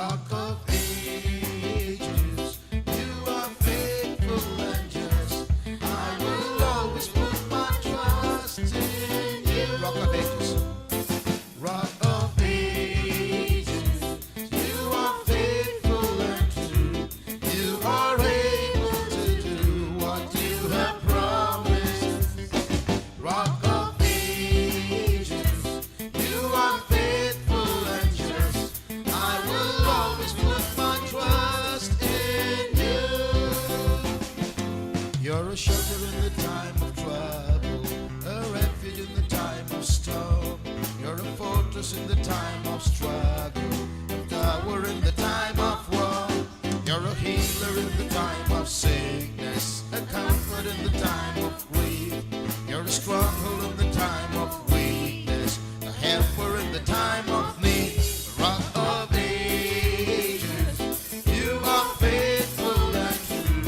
Rock of ages, you are faithful and just. I will always put my trust in you. Rock of ages, rock of ages, you are faithful and true. You are able to do what you have promised. Rock of ages, you are faithful and just. I will always put my trust in you. You're a shelter in the time of trouble, a refuge in the time of storm. You're a fortress in the time of struggle, a tower in the time of war. You're a healer in the time of sickness, a comfort in the time of grief. You're a stronghold in the time of weakness, a helper in the time of need. Rock of ages, you are faithful and true.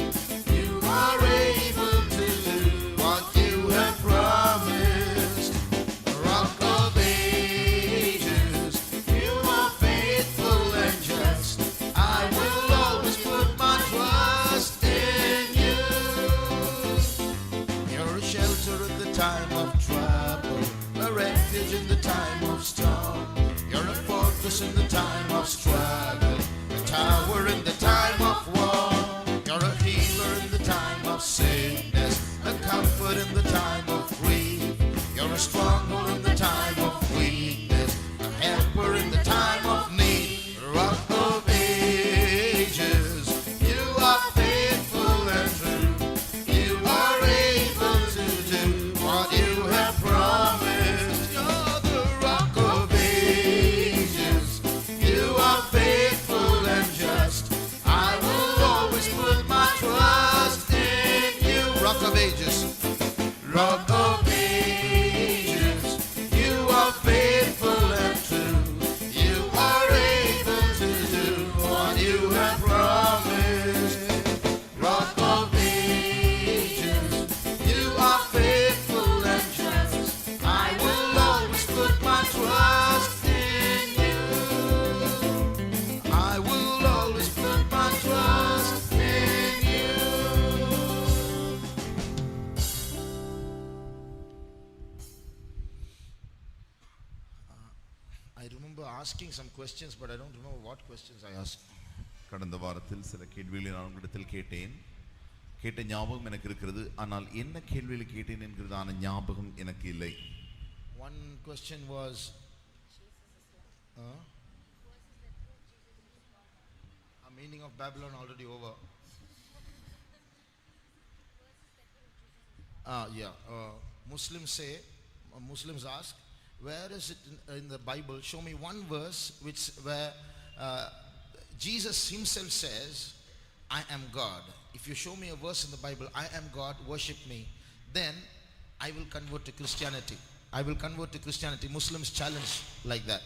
You are able to do what you have promised. Rock of ages, you are faithful and just. I will always put my trust in you. You're a shelter in the time of trouble, a refuge in the time of storm. You're a fortress in the time of struggle, a tower in the time of war. You're a healer in the time of sickness, a comfort in the time of grief. You're a stronghold in the time of weakness, a helper in the time of need. Rock of ages, you are faithful and true. You are able to do what you have promised. You're the rock of ages, you are faithful and just. I will always put my trust in you. Rock of ages, rock of ages, you are faithful and true. You are able to do what you have promised. Rock of ages, you are faithful and just. I will always put my trust in you. I will always put my trust in you. I remember asking some questions, but I don't remember what questions I asked. கடந்த வாரத்தில் சில கேள்விகளை நான் உங்களிடத்தில் கேட்ட ஞாபகம் எனக்கு இருக்கிறது. ஆனால் என்ன கேள்விகளை கேட்டேன் என்கிறதான ஞாபகம் எனக்கு இல்லை. One question was, meaning of Babylon already over. Muslims ask, where is it in the Bible? Show me one verse where Jesus himself says, I am God. If you show me a verse in the Bible, I am God, worship me, then I will convert to Christianity. I will convert to Christianity. Muslims challenge like that.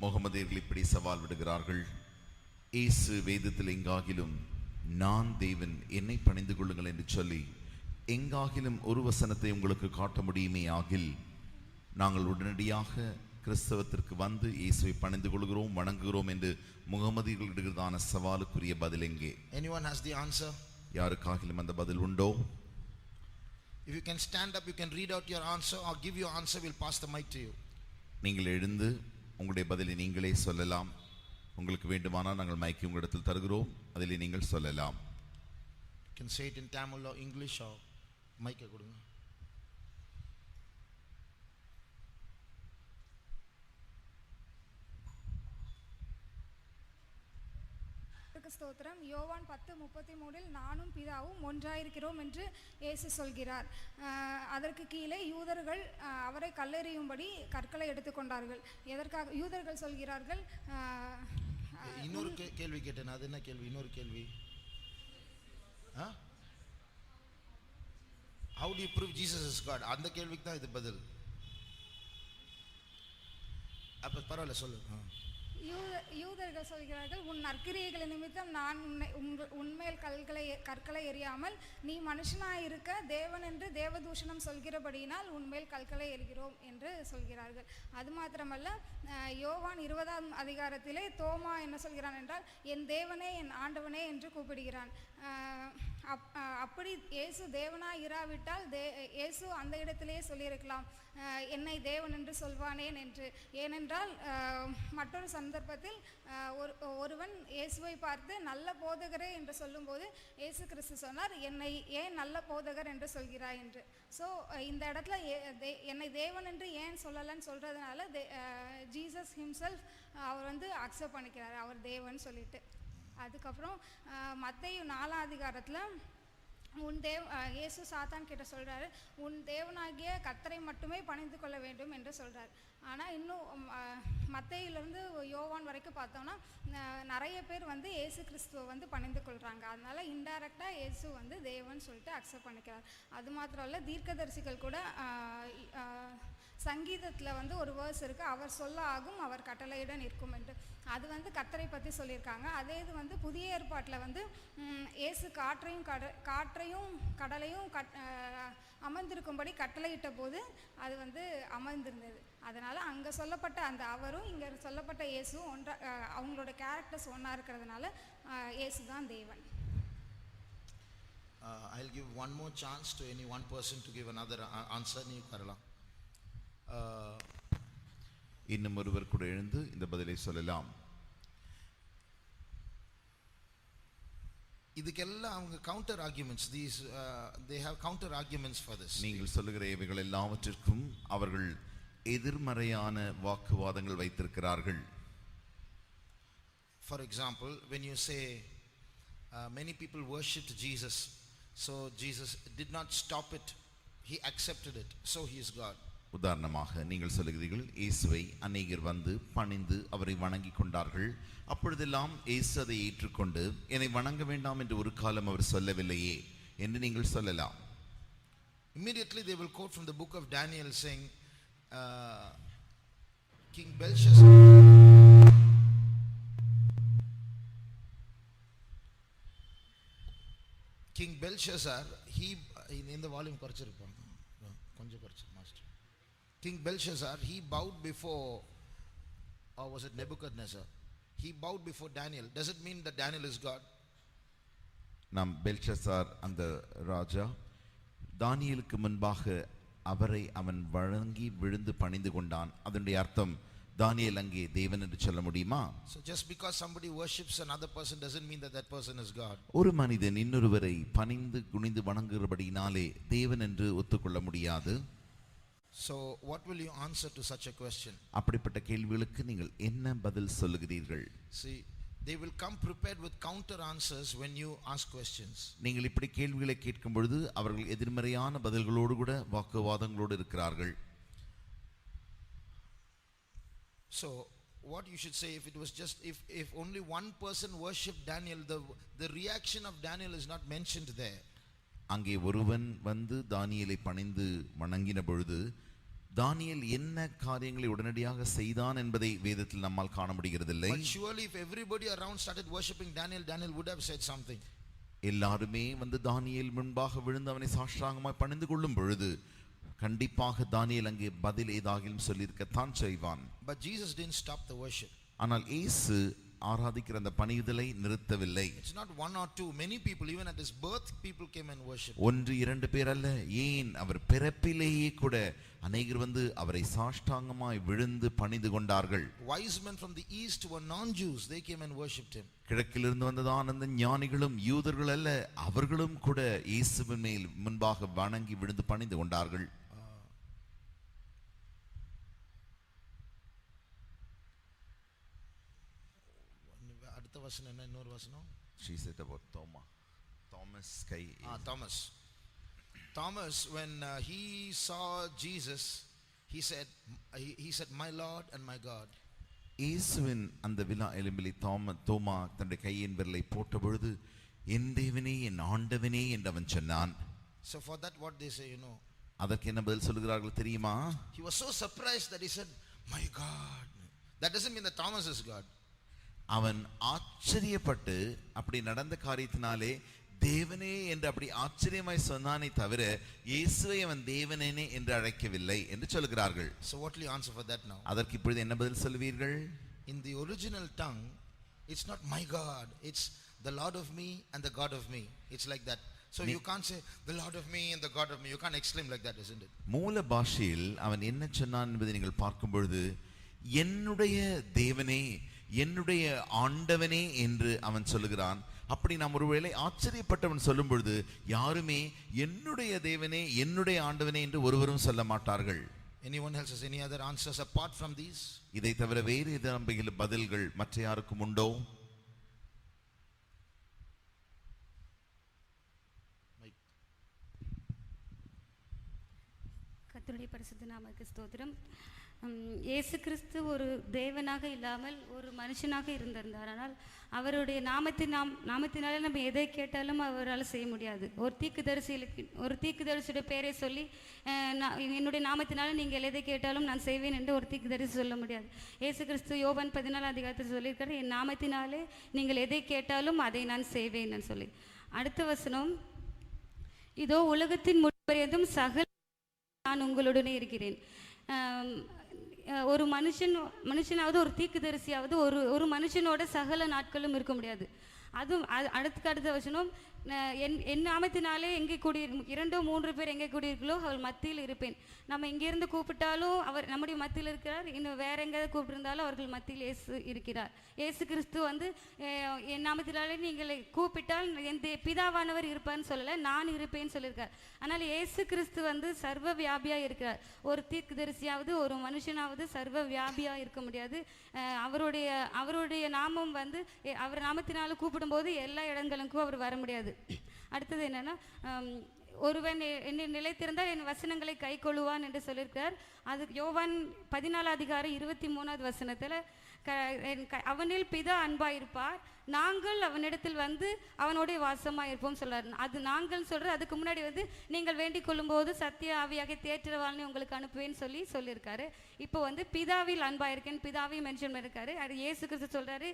முகமதியர்கள் இப்படி சவால் விடுகிறார்கள். இயேசு வேதத்தில் எங்காகிலும் நான் தேவன், என்னை பணிந்து கொள்ளுங்கள் என்று சொல்லி எங்காகிலும் ஒரு வசனத்தை உங்களுக்கு காட்ட முடியுமே ஆகில் நாங்கள் உடனடியாக கிறிஸ்தவத்திற்கு வந்து இயேசுவை பணிந்து கொள்கிறோம், வணங்குகிறோம் என்று முகமதியர்களுக்கான சவாலுக்குரிய பதில் எங்கே? Anyone has the answer? யாருக்காகிலும் அந்த பதில் உண்டோ? If you can stand up, you can read out your answer or give your answer. We'll pass the mic to you. நீங்கள் எழுந்து உங்களுடைய பதிலை நீங்களே சொல்லலாம். உங்களுக்கு வேண்டுமானால் நாங்கள் மைக்கை உங்களிடத்தில் தருகிறோம், அதிலே நீங்கள் சொல்லலாம். You can say it in Tamil or English or மைக்கை கொடுங்க. ஸ்தோத்திரம். யோவான் 10:33 நானும் பிதாவும் ஒன்றாயிருக்கிறோம் என்று இயேசு சொல்கிறார். அதற்கு கீழே யூதர்கள் அவரை கல்லெறியும்படி கற்களை எடுத்துக்கொண்டார்கள். எதற்காக யூதர்கள் சொல்கிறார்கள்? இன்னொரு கேள்வி கேட்டேன், அது என்ன கேள்வி? இன்னொரு கேள்வி, how do you prove Jesus is God? அந்த கேள்விக்கு தான் இது பதில். அப்ப பரவாயில்ல சொல்லு. யூதர்கள் சொல்கிறார்கள், உன் நற்கிரியைகள் நிமித்தம் நான் உன்மேல் கற்களை எறியாமல் நீ மனுஷனாயிருக்க தேவன் என்று தேவதூஷணம் சொல்கிறபடியினால் உன்மேல் கற்களை எறிகிறோம் என்று சொல்கிறார்கள். அது மாத்திரமல்ல, யோவான் 20ஆம் அதிகாரத்திலே தோமா என்ன சொல்கிறான் என்றால், என் தேவனே என் ஆண்டவனே என்று கூப்பிடுகிறான். அப்படி இயேசு தேவனாய் இராவிட்டால் இயேசு அந்த இடத்திலேயே சொல்லியிருக்கலாம், என்னை தேவன் என்று சொல்வானேன் என்று. ஏனென்றால் மற்றொரு சந்தர்ப்பத்தில் ஒருவன் இயேசுவை பார்த்து நல்ல போதகரே என்று சொல்லும்போது இயேசு கிறிஸ்து சொன்னார், என்னை ஏன் நல்ல போதகர் என்று சொல்கிறாய் என்று. ஸோ இந்த இடத்துல என்னை தேவன் என்று ஏன் சொல்லலைன்னு சொல்கிறதுனால ஜீசஸ் ஹிம்செல்ஃப் அவர் வந்து அக்செப்ட் பண்ணிக்கிறார், அவர் தேவன் சொல்லிட்டு. அதுக்கப்புறம் மத்தேயு 4ஆம் அதிகாரத்தில் இயேசு சாத்தான் கிட்ட சொல்கிறாரு, உன் தேவனாகிய கர்த்தரை மட்டுமே பணிந்து கொள்ள வேண்டும் என்று சொல்கிறார். ஆனால் இன்னும் மத்தேயிலிருந்து யோவான் வரைக்கும் பார்த்தோம்னா நிறைய பேர் வந்து இயேசு கிறிஸ்துவை வந்து பணிந்து கொள்கிறாங்க. அதனால இன்டைரக்டாக இயேசு வந்து தேவன் சொல்லிட்டு அக்செப்ட் பண்ணிக்கிறார். அது மாத்திரம் இல்லை, தீர்க்கதரிசிகள் கூட சங்கீதத்தில் வந்து ஒரு வேர்ஸ் இருக்குது, அவர் சொல்ல ஆகும் அவர் கட்டளையிட நிற்கும் என்று. அது வந்து கர்த்தரை பற்றி சொல்லியிருக்காங்க. அதே இது வந்து புதிய ஏற்பாட்டில் வந்து இயேசு காற்றையும் கடலையும் அமர்ந்திருக்கும்படி கட்டளையிட்ட போது அது வந்து அமர்ந்திருந்தது. அதனால் அங்கே சொல்லப்பட்ட அந்த அவரும் இங்கே சொல்லப்பட்ட இயேசுவும் ஒன்றா, அவங்களோட கேரக்டர்ஸ் ஒன்றா இருக்கிறதுனால இயேசு தான் தேவன். I'll give one more chance to any one person to give another answer. நீ வரலாம். இன்னும் ஒருவர் கூட எழுந்து இந்த பதிலை சொல்லலாம். இதுக்கெல்லாம் அவங்க counter arguments, they have counter arguments for this. நீங்கள் சொல்லுகிற இவைகள் எல்லாவற்றிற்கும் அவர்கள் எதிர்மறையான வாக்குவாதங்கள் வைத்திருக்கிறார்கள். For example, when you say many people worshipped Jesus, so Jesus did not stop it, he accepted it, so he is God. உதாரணமாக நீங்கள் சொல்லுகிறீர்கள், இயேசுவை அநேகர் வந்து பணிந்து அவரை வணங்கி கொண்டார்கள், அப்பொழுதெல்லாம் இயேசு அதை ஏற்றுக்கொண்டு என்னை வணங்க வேண்டாம் என்று ஒரு காலம் அவர் சொல்லவில்லையே என்று நீங்கள் சொல்லலாம். Immediately they will quote from the book of Daniel saying, King Belshazzar he in the volume குறைச்சிருப்பாங்க, கொஞ்சம் குறைச்சு master. King Belshazzar, he bowed before, or was it Nebuchadnezzar? He bowed before Daniel. Does it mean that Daniel is God? நாம் பெல்ஷசார் அந்த ராஜா தானியேலுக்கு முன்பாக அவரை அவன் வணங்கி விழுந்து பணிந்து கொண்டான், அதனுடைய அர்த்தம் தானியேல் அங்கே தேவன் என்று சொல்ல முடியுமா? So just because somebody worships another person doesn't mean that that person is God. ஒரு மனிதன் இன்னொருவரை பணிந்து குனிந்து வணங்குகிறபடினாலே தேவன் என்று ஒத்துக்கொள்ள முடியாது. So what will you answer to such a question? அப்படிப்பட்ட கேள்விகளுக்கு நீங்கள் என்ன பதில் சொல்லுகிறீர்கள்? See, they will come prepared with counter answers when you ask questions. நீங்கள் இப்படி கேள்விகளை கேட்கும் பொழுது அவர்கள் எதிர்மறையான பதில்களோடு கூட வாக்குவாதங்களோடு இருக்கிறார்கள். So what you should say, if it was just if only one person worshipped Daniel, the reaction of Daniel is not mentioned there. அங்கே ஒருவன் வந்து தானியேலை பணிந்து வணங்கின பொழுது தானியேல் என்ன காரியங்களை உடனடியாக செய்தான் என்பதை வேதத்தில் நம்மால் காண முடிகிறதில்லை. But surely if everybody around started worshipping Daniel, Daniel would have said something. எல்லாருமே வந்து தானியேல் முன்பாக விழுந்து அவனை சாஷ்டாங்கமாய் பணிந்து கொள்ளும் பொழுது கண்டிப்பாக தானியேல் அங்கே பதில் ஏதாகிலும் சொல்லியிருக்கத்தான் செய்வான். But Jesus didn't stop the worship. ஆனால் இயேசு ஆராதிக்கிற அந்த பணிதலை நிறுத்தவில்லை. It's not one or two, many people, even at his birth people came and worshiped. ஒன்று இரண்டு பேர் அல்ல, ஏன் அவர் பிறப்பிலேயே கூட அநேகர் வந்து அவரை சாஷ்டாங்கமாய் விழுந்து பணிந்து கொண்டார்கள். Wise men from the east were non-Jews, they came and worshipped him. கிழக்கிலிருந்து வந்ததான அந்த ஞானிகளும் யூதர்கள் அல்ல, அவர்களும் கூட இயேசுவின் மேல் முன்பாக வணங்கி விழுந்து பணிந்து கொண்டார்கள். அடுத்த வசனம் என்ன, இன்னொரு வசனம்? She said about Thomas guy. Thomas, when he saw Jesus, he said my Lord and my God. இயேசுவின் அந்த விலா எலும்பிலே தோமா தன்னுடைய கையின் விரலை போட்ட பொழுது என் தேவனே என் ஆண்டவனே என்று அவன் சொன்னான். So for that what they say, you know, அதற்கு என்ன பதில் சொல்கிறார்கள் தெரியுமா? He was so surprised that he said my God. That doesn't mean that Thomas is God. அவன் ஆச்சரியப்பட்டு அப்படி நடந்த காரியத்தினாலே தேவனே என்று அப்படி ஆச்சரியமாய் சொன்னானே தவிர இயேசுவை அவன் தேவனே என்று அழைக்கவில்லை என்று சொல்கிறார்கள். So what will you answer for that now? அதற்கு இப்பொழுது என்ன பதில் சொல்வீர்கள்? In the original tongue, it's not my God, it's the Lord of me and the God of me. It's like that. So you can't say the Lord of me and the God of me. You can't exclaim like that, isn't it? மூல பாஷையில் அவன் என்ன சொன்னான் என்பதை நீங்கள் பார்க்கும் பொழுது என்னுடைய தேவனே என்னுடைய ஆண்டவனே என்று அவன் சொல்லுகிறான். அப்படி நாம் ஒருவேளை ஆச்சரியப்பட்டவன் சொல்லும் பொழுது யாருமே என்னுடைய தேவனே என்னுடைய ஆண்டவனே என்று ஒருவரும் சொல்ல மாட்டார்கள். Anyone else has any other answers apart from these? இதை தவிர வேறு ஏதாவது பதில்கள் மற்ற யாருக்கும் உண்டோ? கர்த்தருடைய பரிசுத்த நாமத்துக்கு ஸ்தோத்திரம். இயேசு கிறிஸ்து ஒரு தேவனாக இல்லாமல் ஒரு மனுஷனாக இருந்திருந்தார். ஆனால் அவருடைய நாமத்தினாலே நம்ம எதை கேட்டாலும் அவரால் செய்ய முடியாது. ஒரு தீர்க்கதரிசியுடைய பெயரை சொல்லி என்னுடைய நாமத்தினால நீங்கள் எதை கேட்டாலும் நான் செய்வேன் என்று ஒரு தீர்க்கதரிசி சொல்ல முடியாது. இயேசு கிறிஸ்து யோவான் 14 அதிகாரத்தில் சொல்லியிருக்காரு, என் நாமத்தினாலே நீங்கள் எதை கேட்டாலும் அதை நான் செய்வேன் சொல்லி. அடுத்த வசனம், இதோ உலகத்தின் முடிவரையதும் சகல நான் உங்களுடனே இருக்கிறேன். ஒரு மனுஷனாவது ஒரு தீர்க்கதரிசியாவது ஒரு மனுஷனோட சகல நாட்களும் இருக்க முடியாது. அதுவும் அடுத்த வசனம், என் நாமத்தினாலே எங்கே கூடி 2-3 பேர் எங்கே கூடியிருக்கலோ அவள் மத்தியில் இருப்பேன். நம்ம இங்கேருந்து கூப்பிட்டாலும் அவர் நம்முடைய மத்தியில் இருக்கிறார். இன்னும் வேற எங்கேயாவது கூப்பிட்டிருந்தாலும் அவர்கள் மத்தியில் இயேசு இருக்கிறார். இயேசு கிறிஸ்து வந்து என் நாமத்தினாலே நீங்கள் கூப்பிட்டால் என் பிதாவானவர் இருப்பார்னு சொல்லலை, நான் இருப்பேன்னு சொல்லியிருக்கார். ஆனால் இயேசு கிறிஸ்து வந்து சர்வ வியாபியாக இருக்கிறார். ஒரு தீர்க்கதரிசியாவது ஒரு மனுஷனாவது சர்வ வியாபியாக இருக்க முடியாது. அவருடைய நாமம் வந்து அவர் நாமத்தினால கூப்பிடும்போது எல்லா இடங்களுக்கும் அவர் வர முடியாது. அடுத்தது என்னன்னா, ஒருவன் என்னை நிலைத்திருந்தால் என் வசனங்களை கை கொள்ளுவான் என்று சொல்லியிருக்கிறார். அது யோவான் 14 அதிகாரம் 23வது வசனத்தில், அவனில் பிதா அன்பாயிருப்பார், நாங்கள் அவனிடத்தில் வந்து அவனுடைய வாசமாக இருப்போம் சொல்றாரு. அது நாங்கள் சொல்றது, அதுக்கு முன்னாடி வந்து நீங்கள் வேண்டிக் கொள்ளும் போது சத்திய ஆவியாக தேற்றவாள்னு உங்களுக்கு அனுப்புவேன்னு சொல்லியிருக்காரு. இப்போ வந்து பிதாவில் அன்பாயிருக்கேன், பிதாவையும் மென்ஷன் பண்ணியிருக்காரு. அது இயேசு கிறிஸ்து சொல்றாரு,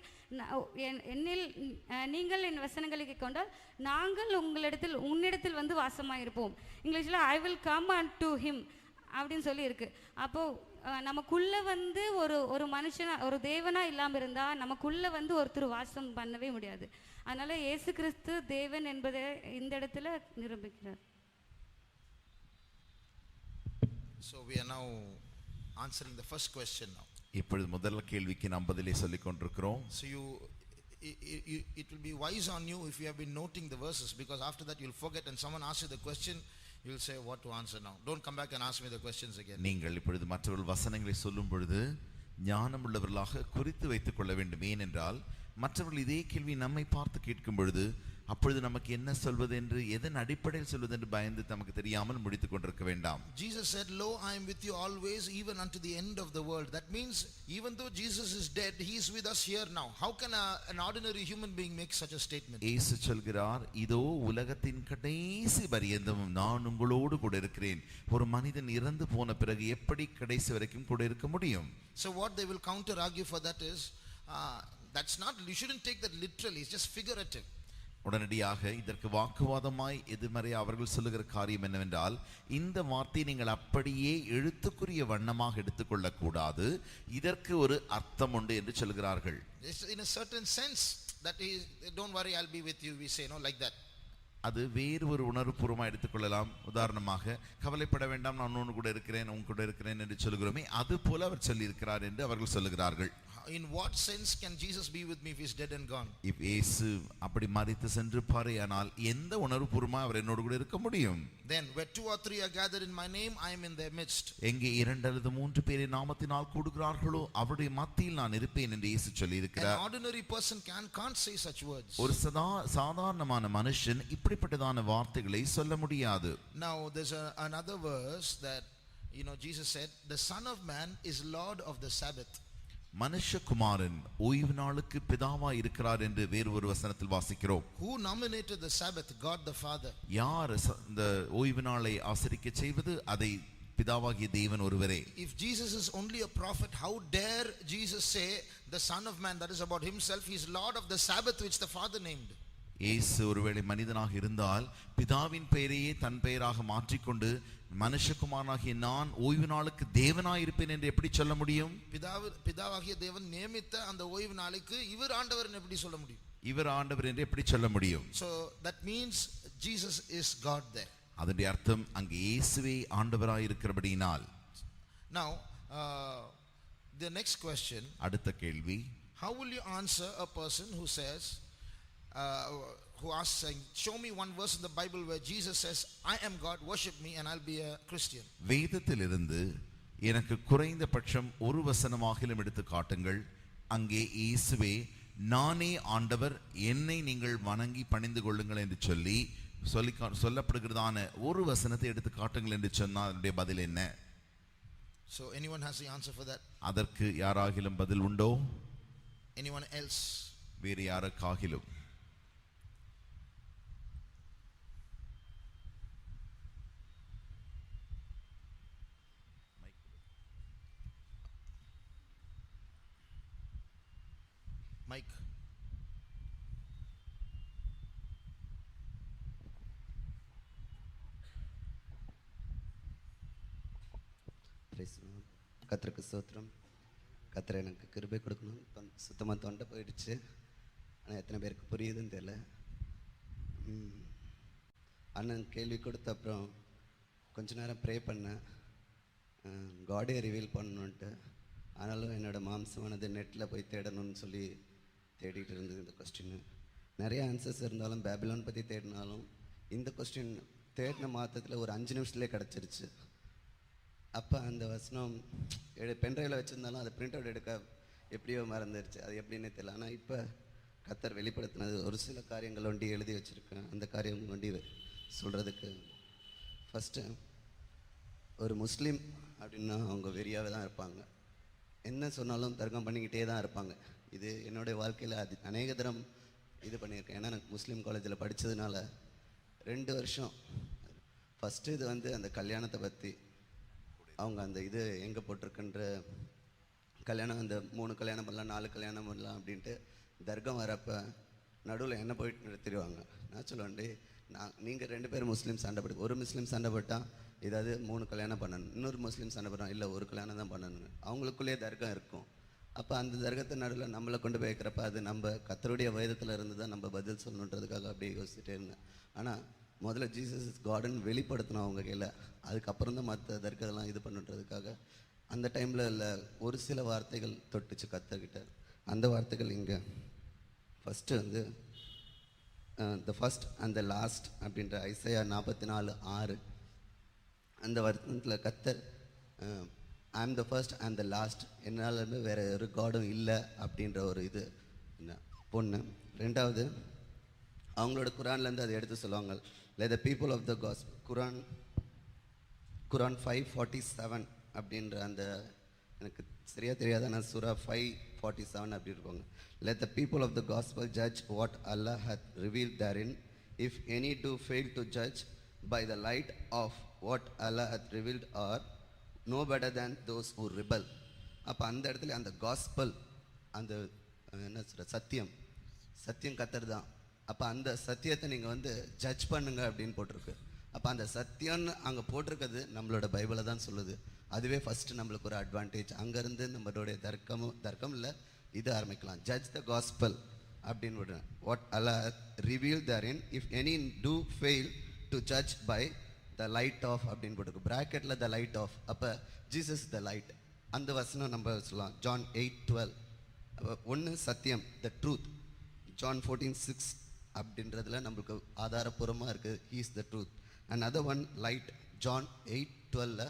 என்னில் நீங்கள் என் வசனங்களை கொண்டால் நாங்கள் உன்னிடத்தில் வந்து வாசமாக இருப்போம். இங்கிலீஷில் I will come and to him அப்படின்னு சொல்லி இருக்கு. அப்போ நமக்குள்ள வந்து ஒரு மனுஷனா ஒரு தேவனா இல்லாம இருந்தா நமக்குள்ள வந்து ஒருத்தர் வாசம் பண்ணவே முடியாது. அதனால இயேசு கிறிஸ்து தேவன் என்பதை இந்த இடத்துல நிரூபிக்கிறார். So we are now answering the first question now. இப்பொழுது முதல் கேள்விக்கு நாம் பதிலை சொல்லிக் கொண்டிருக்கிறோம். So it will be wise on you if you have been noting the verses, because after that you'll forget and someone asks you the question, you'll say what to answer now. Don't come back and ask me the questions again. நீங்கள் இப்பொழுது மற்றவர்கள் வசனங்களை சொல்லும் பொழுது ஞானம் உள்ளவர்களாக குறித்து வைத்துக் கொள்ள வேண்டும். ஏனென்றால் மற்றவர்கள் இதே கேள்வி நம்மை பார்த்து கேட்கும் பொழுது அப்பொழுது நமக்கு என்ன சொல்வது என்று எதன் அடிப்படையில் சொல்வது என்று பயந்து நமக்கு தெரியாமல் முடித்துக் கொண்டிருக்க வேண்டாம். Jesus said, lo, I am with you always, even unto the end of the world. That means even though Jesus is dead, he is with us here now. How can an ordinary human being make such a statement? இயேசு சொல்கிறார், இதோ உலகத்தின் கடைசி பரியந்தமும் நான் உங்களோடு கூட இருக்கிறேன். ஒரு மனிதன் இறந்து போன பிறகு எப்படி கடைசி வரைக்கும் கூட இருக்க முடியும்? So what they will counter argue for that is, that's not, you shouldn't take that literally, it's just figurative. உடனடியாக இதற்கு வாக்குவாதமாய் எதிர்மறை அவர்கள் சொல்லுகிற காரியம் என்னவென்றால், இந்த வார்த்தையை நீங்கள் அப்படியே எழுத்துக்குரிய வண்ணமாக எடுத்துக்கொள்ள கூடாது, இதற்கு ஒரு அர்த்தம் உண்டு என்று சொல்கிறார்கள். In a certain sense that is, don't worry, I'll be with you, we say, no, like that. அது வேறு ஒரு உணர்வுபூர்வமாக எடுத்துக்கொள்ளலாம். உதாரணமாக, கவலைப்பட வேண்டாம், நான் உன் கூட இருக்கிறேன், உன் கூட இருக்கிறேன் என்று சொல்கிறோமே, அது போல அவர் சொல்லியிருக்கிறார் என்று அவர்கள் சொல்லுகிறார்கள். In what sense can Jesus be with me if he's dead and gone? if இயேசு அப்படி மரித்து சென்று பாரேயானால் எந்த உணர்வுபூர்வமாக அவர் என்னோடு கூட இருக்க முடியும்? Then where 2 or 3 are gathered in my name, I am in their midst. எங்கே 2 அல்லது 3 பேர் நாமத்தினால் கூடுகிறார்களோ அவருடைய மத்தியில் நான் இருப்பேன் என்று இயேசு சொல்லி இருக்கிறார். An ordinary person can't say such words. ஒரு சாதாரணமான மனுஷன் இப்படிப்பட்டதான வார்த்தைகளை சொல்ல முடியாது. Now there's another verse that Jesus said, the Son of Man is Lord of the Sabbath. மனுஷகுமாரன் ஓய்வு நாளுக்கு பிதாவா இருக்கிறார் என்று வேறு ஒரு வசனத்தில் வாசிக்கிறோம். Who nominated the Sabbath? God the Father. யார் இந்த ஓய்வு நாளை ஆசரிக்க செய்வது? அதை பிதாவாகிய தேவன் ஒருவரே. If Jesus is only a prophet, how dare Jesus say the Son of Man, that is about himself, he is Lord of the Sabbath which the Father named? இயேசு ஒருவேளை மனிதனாக இருந்தால் பிதாவின் பெயரையே தன் பெயராக மாற்றிக்கொண்டு மனுஷகுமாரனாகிய நான் ஓய்வு நாளுக்கு தேவனாய் இருப்பேன் என்று எப்படி சொல்ல முடியும்? பிதாவாகிய தேவன் நியமித்த அந்த ஓய்வு நாளுக்கு இவர் ஆண்டவர் எப்படி சொல்ல முடியும்? இவர் ஆண்டவர் என்று எப்படி சொல்ல முடியும்? So that means Jesus is God there. அதனுடைய அர்த்தம் அங்கே இயேசுவே ஆண்டவராய் இருக்கிறபடியினால். Now the next question, அடுத்த கேள்வி, how will you answer a person who says who asks saying, show me one verse in the Bible where Jesus says, I am God, worship me and I'll be a Christian? வேதத்திலிருந்து எனக்கு குறைந்தபட்சம் ஒரு வசனமாகிலும் எடுத்து காட்டுங்கள், அங்கே இயேசுவே நானே ஆண்டவர், என்னை நீங்கள் வணங்கி பணிந்து கொள்ளுங்கள் என்று சொல்லப்படுகிறதான ஒரு வசனத்தை எடுத்து காட்டுங்கள் என்று சொன்னால் அதனுடைய பதில் என்ன? So anyone has the answer for that? அதற்கு யாராகிலும் பதில் உண்டோ? Anyone else? வேறு யாருக்காகிலும்? Mike. கர்த்தருக்கு ஸ்தோத்திரம். கர்த்தர் எனக்கு கிருபை கொடுக்கணும். சுத்தமாக தொண்டை போயிடுச்சு. ஆனால் எத்தனை பேருக்கு புரியுதுன்னு தெரியல. அண்ணன் கேள்வி கொடுத்த அப்புறம் கொஞ்ச நேரம் ப்ரே பண்ணேன், காடே ரிவீல் பண்ணணுன்ட்டு. ஆனாலும் என்னோடய மாம்சமானது நெட்டில் போய் தேடணும்னு சொல்லி தேடிட்டு இருந்தது. இந்த கொஸ்டின் நிறைய ஆன்சர்ஸ் இருந்தாலும், பேபிலோன் பற்றி தேடினாலும் இந்த கொஸ்டின் தேடின மாதத்தில் ஒரு 5 நிமிஷத்துலேயே கிடச்சிருச்சு. அப்போ அந்த வசனம் பென்ட்ரைவில் வச்சுருந்தாலும் அதை பிரிண்ட் அவுட் எடுக்க எப்படியோ மறந்துடுச்சு. அது எப்படின்னே தெரியல. ஆனால் இப்போ கர்த்தர் வெளிப்படுத்தினது ஒரு சில காரியங்கள் ஒண்டி எழுதி வச்சுருக்கேன். அந்த காரியம் ஒண்டி சொல்கிறதுக்கு ஃபஸ்ட்டு, ஒரு முஸ்லீம் அப்படின்னா அவங்க வெறியாகவே தான் இருப்பாங்க. என்ன சொன்னாலும் தர்க்கம் பண்ணிக்கிட்டே தான் இருப்பாங்க. இது என்னுடைய வாழ்க்கையில் அது அநேக தரம் இது பண்ணியிருக்கேன். ஏன்னா எனக்கு முஸ்லீம் காலேஜில் படித்ததுனால 2 வருஷம். ஃபஸ்ட்டு இது வந்து அந்த கல்யாணத்தை பற்றி அவங்க அந்த இது எங்கே போட்டிருக்குன்ற கல்யாணம், அந்த 3 கல்யாணம் பண்ணலாம் 4 கல்யாணம் பண்ணலாம் அப்படின்ட்டு தர்க்கம் வரப்போ நடுவில் என்ன போயிட்டு நிறுத்திடுவாங்க. நான் சொல்லுவேன்டே, நீங்கள் 2 பேர் முஸ்லீம் சண்டை போட்டு, ஒரு முஸ்லீம் சண்டை போட்டால் ஏதாவது 3 கல்யாணம் பண்ணணும், இன்னொரு முஸ்லீம் சண்டை போட்டால் இல்லை 1 கல்யாணம் தான் பண்ணணும். அவங்களுக்குள்ளேயே தர்க்கம் இருக்கும். அப்போ அந்த தர்க்கத்தை நடுவில் நம்மளை கொண்டு போய் வைக்கிறப்ப அது நம்ம கர்த்தருடைய வேதத்தில் இருந்து தான் நம்ம பதில் சொல்லணுன்றதுக்காக அப்படியே யோசிச்சுட்டே இருந்தேன். ஆனால் முதல்ல ஜீசஸ் இஸ் காட்னு வெளிப்படுத்தணும் அவங்க கையில். அதுக்கப்புறம் தான் மற்ற தர்க்கதெல்லாம் இது பண்ணுன்றதுக்காக அந்த டைமில் இல்லை ஒரு சில வார்த்தைகள் தொட்டுச்சு கர்த்தர்கிட்ட. அந்த வார்த்தைகள் இங்கே ஃபஸ்ட்டு வந்து த ஃபஸ்ட் அண்ட் த லாஸ்ட் அப்படின்ற ஐசையா 44:6 அந்த வருத்தத்தில் கர்த்தர் ஐ ஆம் the first and the last, என்னாலுமே வேறு ஒரு காடும் இல்லை அப்படின்ற ஒரு இது பொண்ணு. 2வது அவங்களோட குரான்லேருந்து அதை எடுத்து சொல்லுவாங்க, let the people of the gospel, குரான் 5:47 அப்படின்ற அந்த எனக்கு சரியாக தெரியாத, நான் சூரா 5:47 அப்படி இருப்பாங்க. let the people of the gospel judge what Allah hath revealed therein, if any do fail to judge by the light of what Allah hath revealed are no better than those who rebel. அப்போ அந்த இடத்துல அந்த gospel, அந்த என்ன சொல்ற சத்தியம் கர்த்தர் தான். அப்போ அந்த சத்தியத்தை நீங்கள் வந்து ஜட்ஜ் பண்ணுங்க அப்படின்னு போட்டிருக்கு. அப்போ அந்த சத்தியம்னு அங்கே போட்டிருக்கிறது நம்மளோட பைபிளை தான் சொல்லுது. அதுவே ஃபஸ்ட்டு நம்மளுக்கு ஒரு அட்வான்டேஜ். அங்கேருந்து நம்மளுடைய தர்க்கம் இல்லை இது ஆரம்பிக்கலாம். ஜட்ஜ் த காஸ்பல் அப்படின்னு விடுறேன். What Allah reveal therein, if any do fail to judge by the light of அப்படின்னு போட்டிருக்கு. ப்ராக்கெட்டில் த லைட் ஆஃப். அப்போ ஜீசஸ் த லைட். அந்த வசனம் நம்ம சொல்லலாம். ஜான் 8:12. ஒன்று சத்தியம், த ட்ரூத். ஜான் 14:6 அப்படின்றதுல நம்மளுக்கு ஆதாரபூர்வமாக இருக்குது, he is the truth. And other one light, John 8:12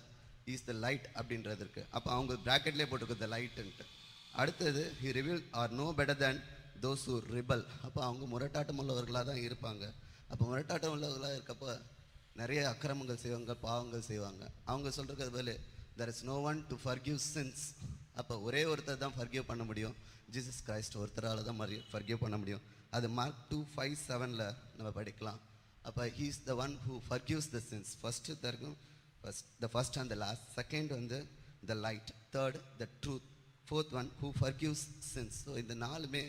is the light அப்படின்றது இருக்குது. அப்போ அவங்க ப்ராக்கெட்லேயே போட்டிருக்கு த லைட்டுன்ட்டு. அடுத்தது he reveal are no better than those who rebel. அப்போ அவங்க முரட்டாட்டம் உள்ளவர்களாக தான் இருப்பாங்க. அப்போ முரட்டாட்டம் உள்ளவர்களாக இருக்கப்போ நிறைய அக்கிரமங்கள் செய்வாங்க, பாவங்கள் செய்வாங்க. அவங்க சொல்கிறது போல there is no one to forgive sins. அப்போ ஒரே ஒருத்தர் தான் ஃபர்கிவ் பண்ண முடியும், ஜீசஸ் கிரைஸ்ட் ஒருத்தரால் தான் ஃபர்கிவ் பண்ண முடியும். அது மார்க் 2:5-7 நம்ம படிக்கலாம். அப்போ he is the one who forgives the sins. First தர்க்கம், the first and the last. Second வந்து the light. Third the truth. Fourth one who forgives sins. So இந்த 4மே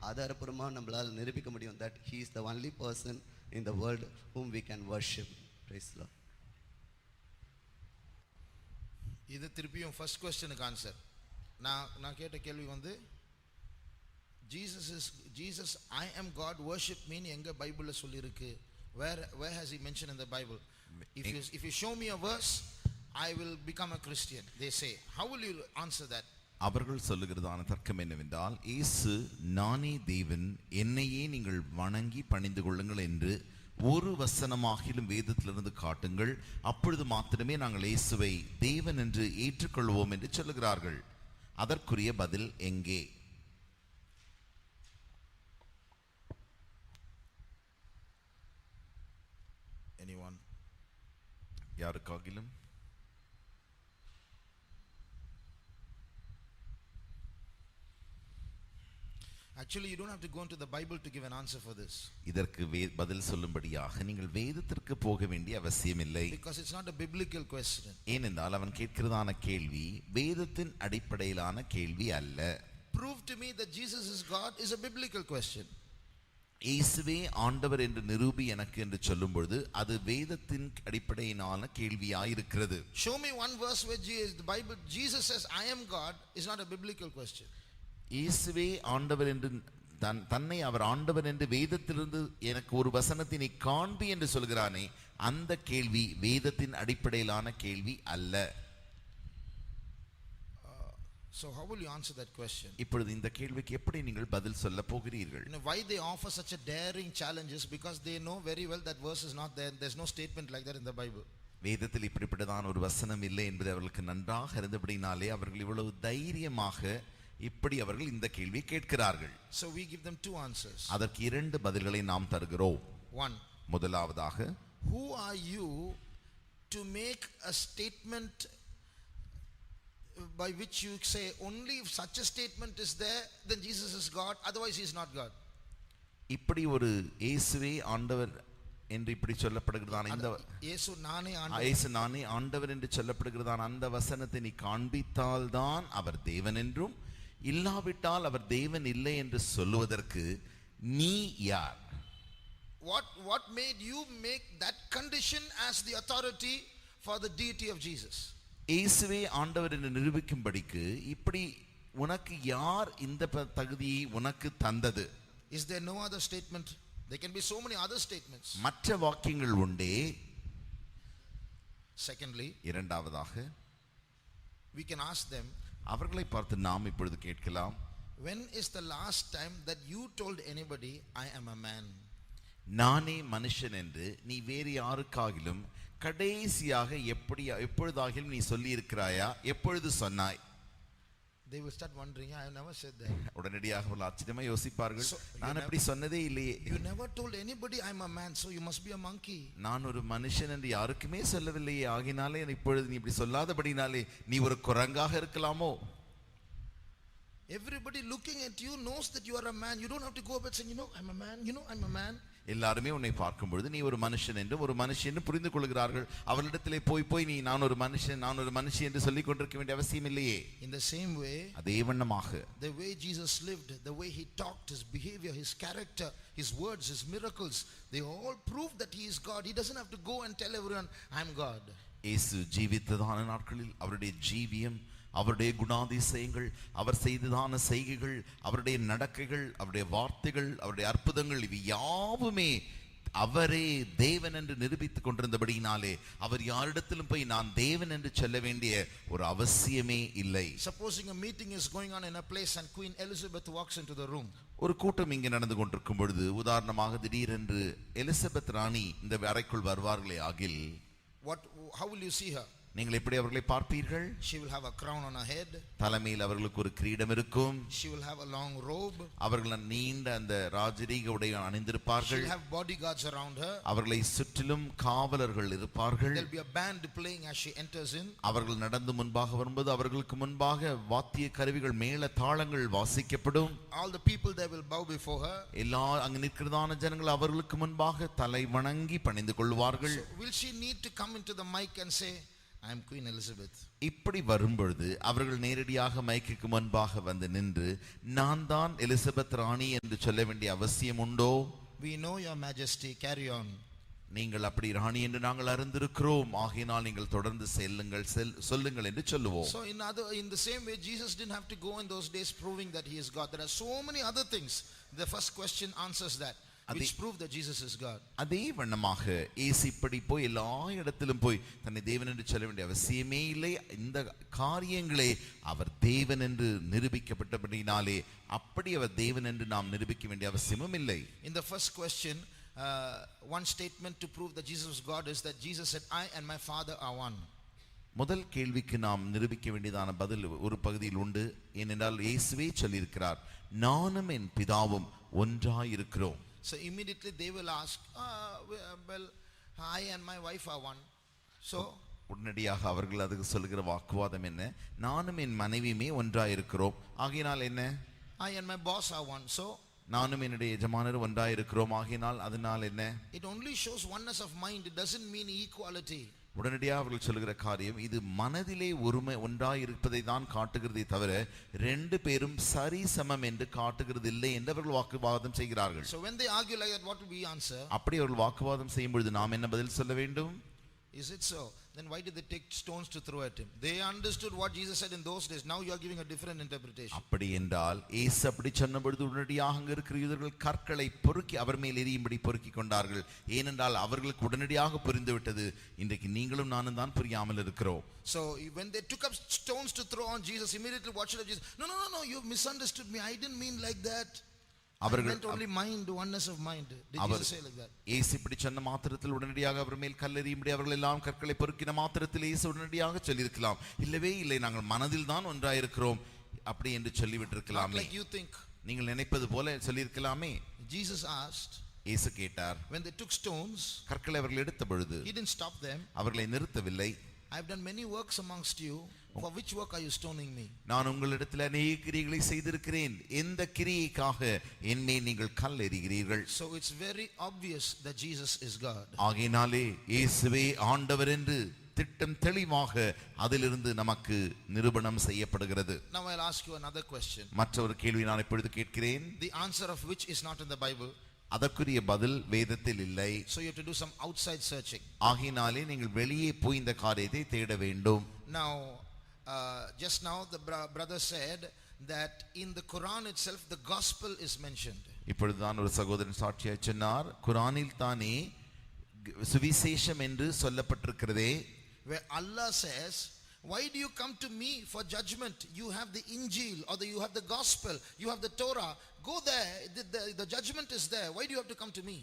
ஆதாரபூர்வமாக நம்மளால் நிரூபிக்க முடியும் that he is the only person in the world whom we can worship. Praise the Lord. இது திருப்பியும் first கொஸ்டினுக்கு ஆன்சர். நான் கேட்ட கேள்வி வந்து Jesus I am God worship mean எங்க பைபிள்ல சொல்லி இருக்கு? Where has he mentioned in the Bible? If you show me a verse, I will become a Christian, they say. How will you answer that? அவர்கள் சொல்லுகிறதான தர்க்கம் என்னவென்றால், இயேசு நானே தேவன், என்னையே நீங்கள் வணங்கி பணிந்து கொள்ளுங்கள் என்று ஒரு வசனமாகிலும் வேதத்திலிருந்து காட்டுங்கள், அப்பொழுது மாத்திரமே நாங்கள் இயேசுவை தேவன் என்று ஏற்றுக்கொள்வோம் என்று சொல்லுகிறார்கள். அதற்குரிய பதில் எங்கே? Anyone? யாருக்காகிலும்? Actually, you don't have to go into the Bible to give an answer for this. இதற்கு பதில் சொல்லும்படியாக நீங்கள் வேதத்திற்கு போக வேண்டிய அவசியமில்லை. Because it's not a biblical question. ஏனென்றால் அவன் கேட்கிறதான கேள்வி வேதத்தின் அடிப்படையிலான கேள்வி அல்ல. Prove to me that Jesus is God is a biblical question. இயேசுவே ஆண்டவர் என்று நிரூபி எனக்கு என்று சொல்லும் பொழுது அது வேதத்தின் அடிப்படையிலான கேள்வியாயிருக்கிறது. Show me one verse where the Bible Jesus says I am God is not a biblical question. இயேசுவே ஆண்டவர் என்று தன்னை அவர் ஆண்டவர் என்று வேதத்திலிருந்து எனக்கு ஒரு வசனத்தை நீ காண்பி என்று சொல்கிறானே, அந்த கேள்வி வேதத்தின் அடிப்படையிலான கேள்வி அல்ல. So how will you answer that question? இப்பொழுது இந்த கேள்விக்கு எப்படி நீங்கள் பதில் சொல்ல போகிறீர்கள்? You know why they offer such a daring challenges? Because they know very well that verse is not there. There's no statement like that in the Bible. வேதத்தில் இப்படிப்பட்டதான ஒரு வசனம் இல்லை என்பது அவர்களுக்கு நன்றாக இருந்தபடினாலே அவர்கள் இவ்வளவு தைரியமாக இப்படி அவர்கள் இந்த கேள்வி கேட்கிறார்கள். So we give them two answers. அதற்கு இரண்டு பதில்களை நாம் தருகிறோம். One, முதலாவதாக, who are you to make a statement by which you say only if such a statement is there then Jesus is God, otherwise he is not God? இப்படி ஒரு இயேசுவே ஆண்டவர் என்று இப்படி சொல்லப்படுகிறதான இந்த இயேசு நானே ஆண்டவர் என்று சொல்லப்படுகிறதான அந்த வசனத்தை நீ காண்பித்தால் தான் அவர் தேவன் என்றும், இல்லாவிட்டால் அவர் தேவன் இல்லை என்று சொல்லுவதற்கு நீ யார்? What made you make that condition as the authority for the deity of Jesus? இயேசுவே ஆண்டவர் என்று நிரூபிக்கும்படிக்கு இப்படி உனக்கு யார் இந்த தகுதியை உனக்கு தந்தது? Is there no other statement? There can be so many other statements. மற்ற வாக்கியங்கள் உண்டே. Secondly, இரண்டாவதாக, we can ask them, அவர்களை பார்த்து நாம் இப்பொழுது கேட்கலாம், when is the last time that you told anybody I am a man? நானே மனுஷன் என்று நீ வேறு யாருக்காகிலும் கடைசியாக எப்பொழுதாகிலும் நீ சொல்லி இருக்கிறாயா? எப்பொழுது சொன்னாய்? They will start wondering, I have never said that. உடனடியாக ஒரு ஆச்சரியமா யோசிப்பார்கள், நான் அப்படி சொன்னதே இல்லையே. You never told anybody I am a man, so you must be a monkey. நான் ஒரு மனுஷன் என்று யாருக்குமே சொல்லவில்லையே, ஆகினாலே இப்பொழுது நீ இப்படி சொல்லாதபடினாலே நீ ஒரு குரங்காக இருக்கலாமோ? Everybody looking at you knows that you are a man. You don't have to go up and say, you know I'm a man, you know I'm a man. எல்லாருமே உன்னை பார்க்கும் பொழுது நீ ஒரு மனுஷன் என்று ஒரு மனுஷன் என்று புரிந்து கொள்கிறார்கள். அவர்களிடத்திலே போய் நீ நான் ஒரு மனுஷன் என்று சொல்லிக் கொண்டிருக்க வேண்டிய அவசியம் இல்லையே. In the same way, அதே வண்ணமாக the way Jesus lived, the way he talked, his behavior, his character, his words, his miracles, they all prove that he is God. He doesn't have to go and tell everyone I'm God. இயேசு ஜீவித்ததான நாட்களில் அவருடைய ஜீவியம், அவருடைய குணாதிசயங்கள், அவர் செய்ததான செய்கைகள், அவருடைய நடக்கைகள், அவருடைய வார்த்தைகள், அவருடைய அற்புதங்கள், இவை யாவுமே அவரே தேவன் என்று நிரூபித்துக் கொண்டிருந்தபடியினாலே அவர் யாரிடத்திலும் போய் நான் தேவன் என்று சொல்ல வேண்டிய ஒரு அவசியமே இல்லை. Supposing a meeting is going on in a place and Queen Elizabeth walks into the room. ஒரு கூட்டம் இங்கே நடந்து கொண்டிருக்கும் பொழுது உதாரணமாக திடீரென்று எலிசபெத் ராணி இந்த அறைக்குள் வருவார்களே ஆகில், how will you see her? நீங்கள் எப்படி அவர்களை பார்ப்பீர்கள்? She will have a crown on her head. தலைமையில் அவர்களுக்கு ஒரு கிரீடம் இருக்கும். She will have a long robe. அவர்கள் நீண்ட அந்த ராஜரீக உடை அணிந்திருப்பார்கள். She will have bodyguards around her. அவர்களை சுற்றிலும் காவலர்கள் இருப்பார்கள். There will be a band playing as she enters in. அவர்கள் நடந்து முன்பாக வரும்போது அவர்களுக்கு முன்பாக வாத்திய கருவிகள், மேள தாளங்கள் வாசிக்கப்படும். All the people there will bow before her. எல்லா அங்கு நிற்கிறதான ஜனங்கள் அவர்களுக்கு முன்பாக தலை வணங்கி பணிந்து கொள்வார்கள். So will she need to come into the mic and say I am Queen Elizabeth. இப்படி வரும்பொழுது அவர்கள் நேரடியாக மைக்குக்கு முன்பாக வந்து நின்று நான் தான் எலிசபெத் ராணி என்று சொல்ல வேண்டிய அவசியம் உண்டோ? We know your majesty, carry on. நீங்கள் அப்படி ராணி என்று நாங்கள் அறிந்திருக்கிறோம், ஆகையினால் நீங்கள் தொடர்ந்து செல்லுங்கள் சொல்லுங்கள் என்று சொல்லுவோம். So in the same way, Jesus didn't have to go in those days proving that he is God. There are so many other things. The first question answers that, which prove that Jesus is God. அதே வண்ணமாக இயேசு இப்படி போய் எல்லா இடத்திலும் போய் தன்னை தேவன் என்று சொல்ல வேண்டிய அவசியமே இல்லை. இந்த காரியங்களே அவர் தேவன் என்று நிரூபிக்கப்பட்டபடினாலே அப்படி அவர் தேவன் என்று நாம் நிரூபிக்க வேண்டிய அவசியமும் இல்லை. In the first question, one statement to prove that Jesus was God is that Jesus said, I and my Father are one. முதல் கேள்விக்கு நாம் நிரூபிக்க வேண்டியதான பதில் ஒரு பகுதியில் உண்டு. ஏனென்றால் இயேசுவே சொல்லியிருக்கிறார், நானும் என் பிதாவும் ஒன்றாய் இருக்கிறோம். So immediately they will ask, well, I and my wife are one. So உடனடியாக அவர்கள் அதுக்கு சொல்லுகிற வாக்குவாதம் என்ன? நானும் என் மனைவியுமே ஒன்றாய் இருக்கிறோம், ஆகையினால் என்ன? I and my boss are one. So நானும் என்னுடைய எஜமானர் ஒன்றாய் இருக்கிறோம், ஆகையினால் அதனால் என்ன? It only shows oneness of mind. It doesn't mean equality. உடனடியாக அவர்கள் சொல்லுகிற காரியம் இது மனதிலே ஒருமை ஒன்றாய் இருப்பதை தான் காட்டுகிறதே தவிர ரெண்டு பேரும் சரி சமம் என்று காட்டுகிறது இல்லை என்று அவர்கள் வாக்குவாதம் செய்கிறார்கள். So when they argue like that, what will we answer? அப்படி அவர்கள் வாக்குவாதம் செய்யும் பொழுது நாம் என்ன பதில் சொல்ல வேண்டும்? Is it so? Then why did they take stones to throw at him? They understood what Jesus said in those days. Now you are giving a different interpretation. அப்படி என்றால் இயேசு அப்படி சொன்ன பொழுது உடனடியாக அங்கு இருக்கிற யூதர்கள் கற்களை பொறுக்கி அவர் மேல் எரியும்படி பொறுக்கி கொண்டார்கள். ஏனென்றால் அவர்களுக்கு உடனடியாக புரிந்துவிட்டது, இன்றைக்கு நீங்களும் நானும் தான் புரியாமல் இருக்கிறோம். So when they took up stones to throw on Jesus, immediately what should have Jesus? No, you misunderstood me. I didn't mean like that. I meant only mind, oneness of mind. Did Jesus say like that? இயேசு இப்படி சொன்ன மாத்திரத்தில் உடனடியாக அவர் மேல் கல்லெறியும்படி அவர்கள் எல்லாம் கற்களை பொறுக்கின மாத்திரத்தில் இயேசு உடனடியாக சொல்லியிருக்கலாம், இல்லவே இல்லை, நாங்கள் மனதில் தான் ஒன்றாயிருக்கிறோம் அப்படி என்று சொல்லிவிட்டிருக்கலாமே. Like you think. நீங்கள் நினைப்பது போல சொல்லியிருக்கலாமே. Jesus asked. இயேசு கேட்டார். When they took stones, கற்களை அவர்கள் எடுத்த பொழுது he didn't stop them. அவர்களை நிறுத்தவில்லை. I have done many works amongst you. For which work are you stoning me? நான் உங்களிடத்தில் அநேக கிரியைகளை செய்திருக்கிறேன், எந்த கிரியைக்காக என் மேல் நீங்கள் கல் எறிகிறீர்கள்? So it's very obvious that Jesus is God. ஆகையினாலே இயேசுவே ஆண்டவர் என்று திட்டம் தெளிவாக அதிலிருந்து நமக்கு நிரூபணம் செய்யப்படுகிறது. Now I'll ask you another question. மற்றொரு கேள்வி நான் இப்பொழுது கேட்கிறேன். The answer of which is not in the Bible. அதற்குரிய பதில் வேதத்தில் இல்லை. So you have to do some outside searching. ஆகையினாலே நீங்கள் வெளியே போய் இந்த காரியத்தை தேட வேண்டும். Now just now the brother said that in the Quran itself the gospel is mentioned. இப்பொழுது தான் ஒரு சகோதரன் சாட்சியாய் சொன்னார், குர்ஆனில் தானே சுவிசேஷம் என்று சொல்லப்பட்டிருக்கிறதே. Where Allah says, why do you come to me for judgment? You have the Injil or you have the gospel, you have the Torah. Go there, the judgment is there. Why do you have to come to me?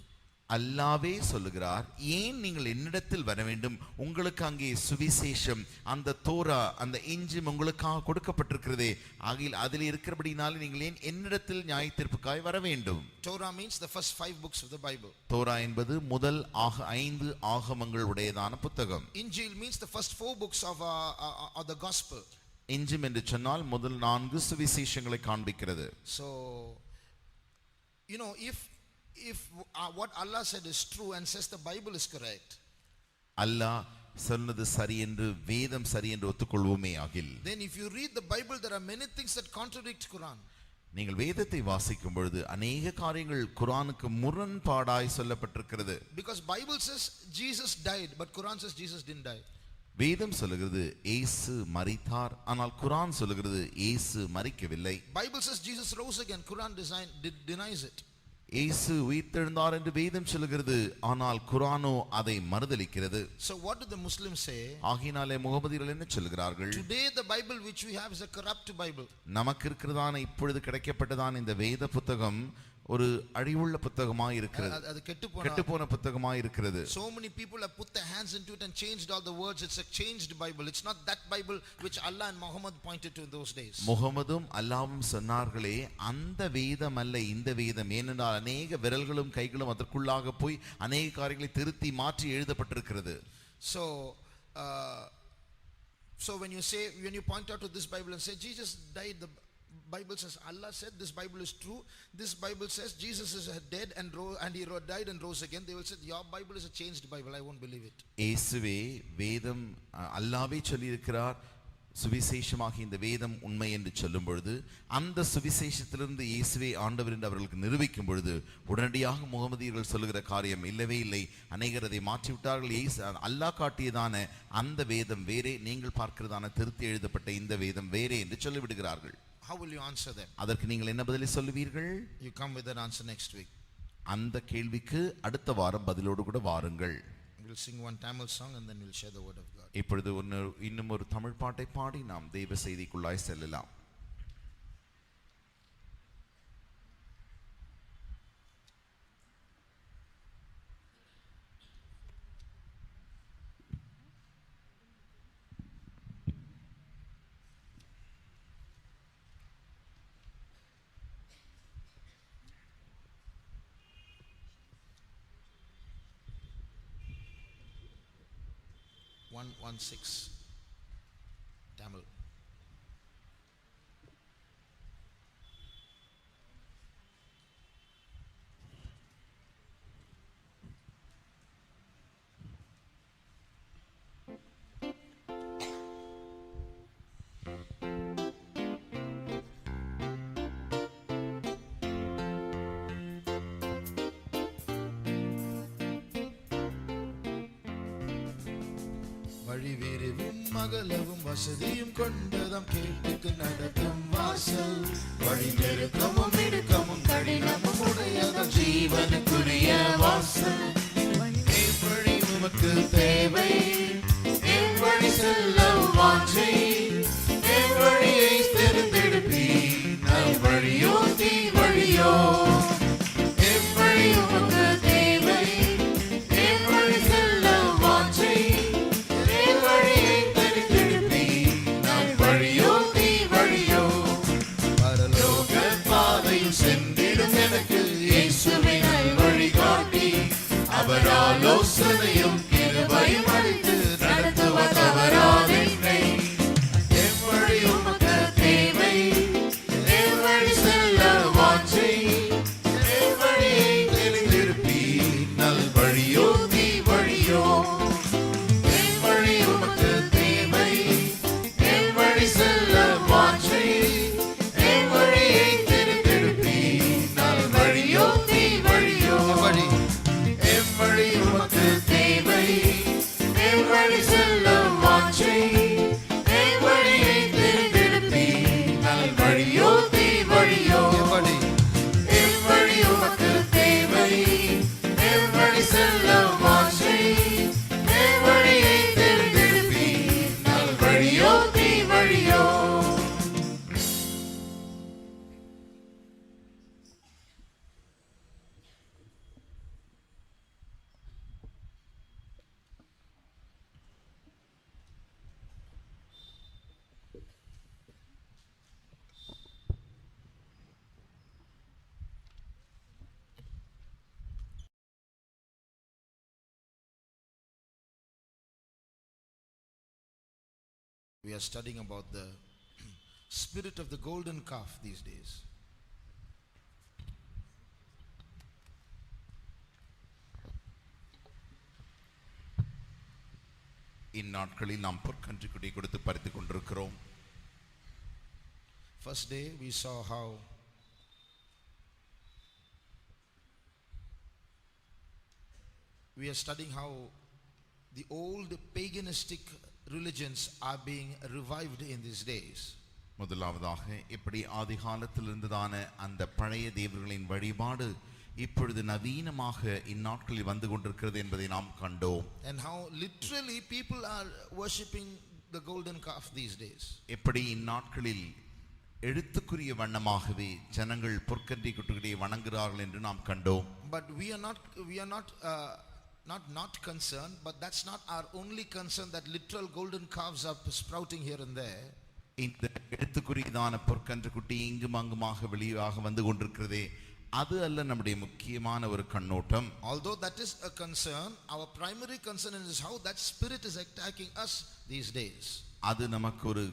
அல்லாவே சொல்லுகிறார், ஏன் நீங்கள் என்னிடத்தில் வர வேண்டும்? உங்களுக்கு அங்கே சுவிசேஷம், அந்த தோரா, அந்த இஞ்சில் உங்களுக்காக கொடுக்கப்பட்டிருக்கிறதே, ஆகையில் அதில் இருக்கிறபடினாலே நீங்கள் ஏன் என்னிடத்தில் நியாயத்தீர்ப்புக்காய் வர வேண்டும்? Torah means the first 5 books of the Bible. Torah என்பது முதல் 5 ஆகமங்கள் உடையதான புத்தகம். Injil means the first 4 books of the gospel. இஞ்சிம் என்று சொன்னால் முதல் 4 சுவிசேஷங்களை காண்பிக்கிறது. So you know, if what Allah said is true and says the Bible is correct, அல்லாஹ் சொன்னது சரி என்று வேதம் சரி என்று ஒத்துக்கொள்வோமே ஆகில், then if you read the Bible there are many things that contradict Quran. நீங்கள் வேதத்தை வாசிக்கும் பொழுது அநேக காரியங்கள் குர்ஆனுக்கு முரண்பாடாய் சொல்லப்பட்டிருக்கிறது. Because Bible says Jesus died, but Quran says Jesus didn't die. வேதம் சொல்லுகிறது இயேசு மரித்தார், ஆனால் குர்ஆன் சொல்லுகிறது இயேசு மரிக்கவில்லை. Bible says Jesus rose again, Quran denies it. இயேசு உயிர்த்தெழுந்தார் என்று வேதம் சொல்லுகிறது, ஆனால் குர்ஆனோ அதை மறுதலிக்கிறது. So what do the Muslims say? ஆகையினாலே முகமதியர்கள் என்ன சொல்கிறார்கள்? Today the Bible which we have is a corrupt Bible. நமக்கு இருக்கிறதான இப்பொழுது கிடைக்கப்பட்டதான இந்த வேத புத்தகம் ஒரு அழிவுள்ள புத்தகமாய் இருக்கிறது, அது கெட்டுப்போன புத்தகமாய் இருக்கிறது. So many people have put their hands into it and changed all the words. It's a changed Bible. It's not that Bible which Allah and Muhammad pointed to in those days. முகமதும் அல்லாஹ்வும் சொன்னார்களே அந்த வேதம் அல்ல இந்த வேதம், ஏனென்றால் அநேக விரல்களும் கைகளும் அதற்குள்ளாக போய் அநேக காரியங்களை திருத்தி மாற்றி எழுதப்பட்டிருக்கிறது. So when you point out to this Bible and say Jesus died, Bible says, Allah said this Bible is true. This Bible says Jesus is dead and he died and rose again. They will say your Bible is a changed Bible. I won't believe it. இயேசுவே வேதம் அல்லாஹ்வே சொல்லி இருக்கிறார், சுவிசேஷமாக இந்த வேதம் உண்மை என்று சொல்லும் பொழுது, அந்த சுவிசேஷத்திலிருந்து இயேசுவே ஆண்டவர் என்று அவர்களுக்கு நிரூபிக்கும் பொழுது, உடனடியாக முகமதியர்கள் சொல்லுகிற காரியம் இல்லவே இல்லை, அநேகர் அதை மாற்றிவிட்டார்கள், அல்லாஹ் காட்டியதான அந்த வேதம் வேறே, நீங்கள் பார்க்கிறதான திருத்தி எழுதப்பட்ட இந்த வேதம் வேறே என்று சொல்லிவிடுகிறார்கள். How will you answer them? அதற்கு நீங்கள் என்ன பதிலை சொல்லுவீர்கள்? You come with that answer next week. அந்த கேள்விக்கு அடுத்த வாரம் பதிலோடு கூட வாருங்கள். We'll sing one Tamil song and then we'll share the word of God. இப்பொழுது இன்னும் ஒரு தமிழ் பாட்டை பாடி நாம் தெய்வ செய்திக்குள்ளாய் செல்லலாம். One 6 Tamil. வழி விரிவும் அகலவும் வசதியும் கொண்டதாம் கேட்டுக்கு நடத்தும் வாசல், வழி நெருக்கமும் இடுக்கமும் கடினமும் உடையதாம் ஜீவனுக்குரிய வாசல். வழி உமக்கு தேவை, வழி செல்ல வாஞ்சை, வழியை தெரிந்தெடுப்பி, நல் வழியோ தீ வழியோ, வழி உமக்கு தேவை, வழி செல்ல வாஞ்சை, வழியை தெரிந்தெடுப்பி, நல் வழியோ தீ வழியோ, பரலோக பாதையில் சென்றிடும் எனக்கு இயேசுவே நல் வழிகாட்டி, அவர் ஆலோசனையும் கிருபையும் அளித்து நடத்துவதவராதென்னை. எவ்வழி உமக்கு தேவை, எவ்வழி செல்ல வாஞ்சை, எவ்வழியை தெரிந்திருப்பி, நல் வழியோ தீ வழியோ, எவ்வழி உமக்கு தேவை, எவ்வழி செல்ல வாஞ்சை, எவ்வழியை தெரிந்திருப்பி, நல் வழியோ தீ வழியோ, எவ்வழி உமக்கு தேவை, எவ்வழி செல்ல வாஞ்சை, எவ்வழியை தெரிந்தெடுப்பி, நல் வழியோ தீ வழியோ, எவ்வழி உமக்கு தேவை, எவ்வழி செல்ல வாஞ்சை, எவ்வழியை தெரிந்தெடுப்பி, நல் வழியோ தீ வழியோ. We are studying about the spirit of the golden calf these days. இந்நாட்களில் நாம் பொற்கன்றுக்குடி கொடுத்து பறித்துக் கொண்டிருக்கிறோம். First day we saw how we are studying how the old paganistic religions are being revived in these days. முதலாவதாக எப்படி ஆதி காலத்தில் இருந்ததான அந்த பழைய தேவர்களின் வழிபாடு இப்பொழுது நவீனமாக இந்நாட்களில் வந்து கொண்டிருக்கிறது என்பதை நாம் கண்டோம். And how literally people are worshipping the golden calf these days. எப்படி இந்நாட்களில் எழுத்துக்குரிய வண்ணமாகவே ஜனங்கள் பொற்கன்றி குட்டிகளை வணங்குகிறார்கள் என்று நாம் கண்டோம். But we are not concerned, but that's not our only concern, that literal golden calves are sprouting here and there. இந்த எழுத்துக்குரியதான பொற்கன்று குட்டி இங்கும் அங்குமாக வெளியாக வந்து கொண்டிருக்கிறதே, அது அல்ல நம்முடைய முக்கியமான ஒரு கண்ணோட்டம். Although that is a concern, our primary concern is how that spirit is attacking us these days. அது நமக்கு ஒரு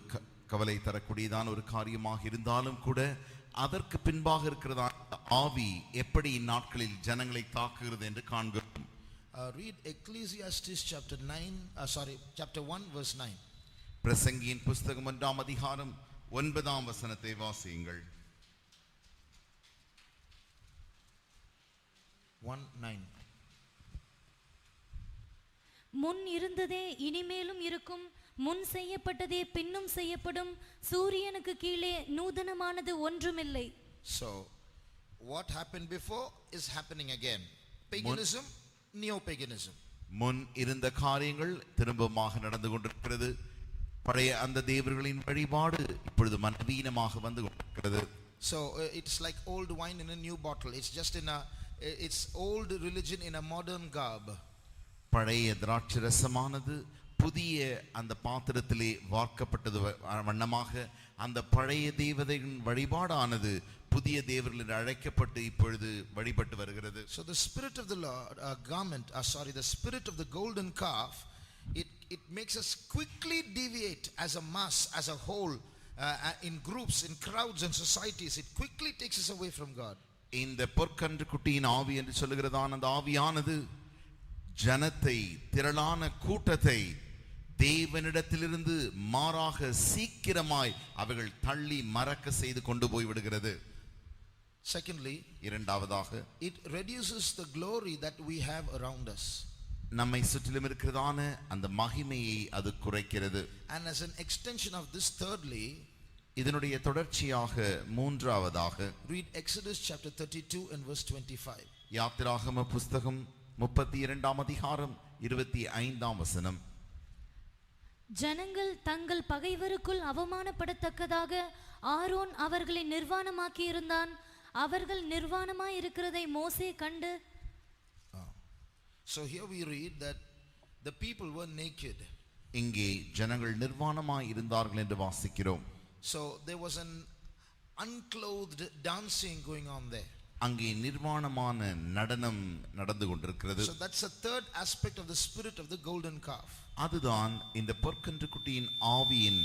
கவலை தரக்கூடியதான ஒரு காரியமாக இருந்தாலும் கூட அதற்கு பின்பாக இருக்கிறதான ஆவி எப்படி இந்நாட்களில் ஜனங்களை தாக்குகிறது என்று காண்கிறோம். Read Ecclesiastes chapter 1 verse 9. பிரசங்கியின் புஸ்தகம் 1ஆம் அதிகாரம் 9ஆம் வசனத்தை வாசியுங்கள். 1:9. முன் இருந்ததே இனிமேலும் இருக்கும், முன் செய்யப்பட்டதே பின்னும் செய்யப்படும், சூரியனுக்கு கீழே நூதனமானது ஒன்றுமில்லை. So what happened before is happening again. Paganism, neo-paganism. முன் இருந்த காரியங்கள் திரும்பமாக நடந்து கொண்டிருக்கிறது. பழைய அந்த தேவர்களின் வழிபாடு இப்பொழுது நவீனமாக வந்து கொண்டிருக்கிறது. So it's like old wine in a new bottle. It's old religion in a modern garb. பழைய திராட்சை ரசமானது புதிய அந்த பாத்திரத்திலே வார்க்கப்பட்டது வண்ணமாக அந்த பழைய தேவதைகளின் வழிபாடானது புதிய தேவர்கள் அழைக்கப்பட்டு இப்பொழுது வழிபட்டு வருகிறது. So the spirit of the Lord, the spirit of the golden calf, it makes us quickly deviate as a mass, as a whole, in groups, in crowds and societies. It quickly takes us away from God. இந்த பொற்கன்று குட்டியின் ஆவி என்று சொல்லுகிறதான அந்த ஆவியானது ஜனத்தை, திரளான கூட்டத்தை தேவனிடத்திலிருந்து மாறாக சீக்கிரமாய் அவர்கள் தள்ளி மறக்க செய்து கொண்டு போய் விடுகிறது. Secondly, இரண்டாவதாக, it reduces the glory that we have around us. நம்மை சுற்றிலும் இருக்கிறதான அந்த மகிமையை அது குறைக்கிறது. And as an extension of this, thirdly, இதனுடைய தொடர்ச்சியாக மூன்றாவதாக, read Exodus chapter 32 and verse 25. யாத்திராகம புஸ்தகம் 32ஆம் அதிகாரம் 25ஆம் வசனம். ஜனங்கள் தங்கள் பகைவருக்குள் அவமானப்படத்தக்கதாக ஆரோன் அவர்களை நிர்வாணமாக்கி இருந்தான். அவர்கள் நிர்வாணமாய் இருக்கிறதை மோசே கண்டு. So here we read that the people were naked. இங்கே ஜனங்கள் நிர்வாணமாய் இருந்தார்கள் என்று வாசிக்கிறோம். So there was an unclothed dancing going on there. அங்கே நிர்வாணமான நடனம் நடந்து கொண்டிருக்கிறது. So that's a third aspect of the spirit of the golden calf. அதுதான் இந்த பொற்கன்று குட்டியின் ஆவியின்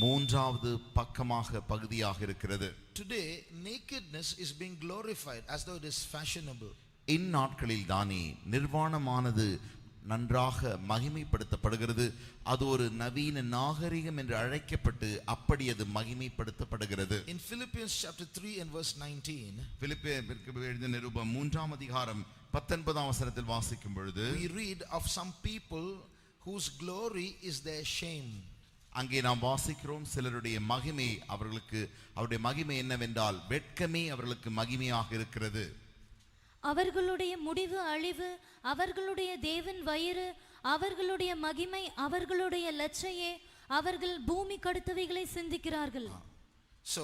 மூன்றாவது பக்கமாக பகுதியாக இருக்கிறது. Today nakedness is being glorified as though it is fashionable. இந்நாட்களில் தானே நிர்வாணமானது நன்றாக மகிமைப்படுத்தப்படுகிறது. அது ஒரு நவீன நாகரிகம் என்று அழைக்கப்பட்டு அப்படி அது மகிமைப்படுத்தப்படுகிறது. In Philippians chapter 3 and verse 19, பிலிப்பியருக்கு எழுதின நிருபம் 3ஆம் அதிகாரம் 19ஆம் வசனத்தில் வாசிக்கும் பொழுது, we read of some people whose glory is their shame. அங்கே நாம் வாசிக்கிறோம், சிலருடைய மகிமை அவருடைய மகிமை என்னவென்றால் வெட்கமே அவர்களுக்கு மகிமையாக இருக்கிறது. அவர்களுடைய முடிவு அழிவு, அவர்களுடைய தேவன் வயிறு, அவர்களுடைய மகிமை, அவர்களுடைய லட்சையே, அவர்கள் பூமி கடுத்தவைகளை சிந்திக்கிறார்கள். So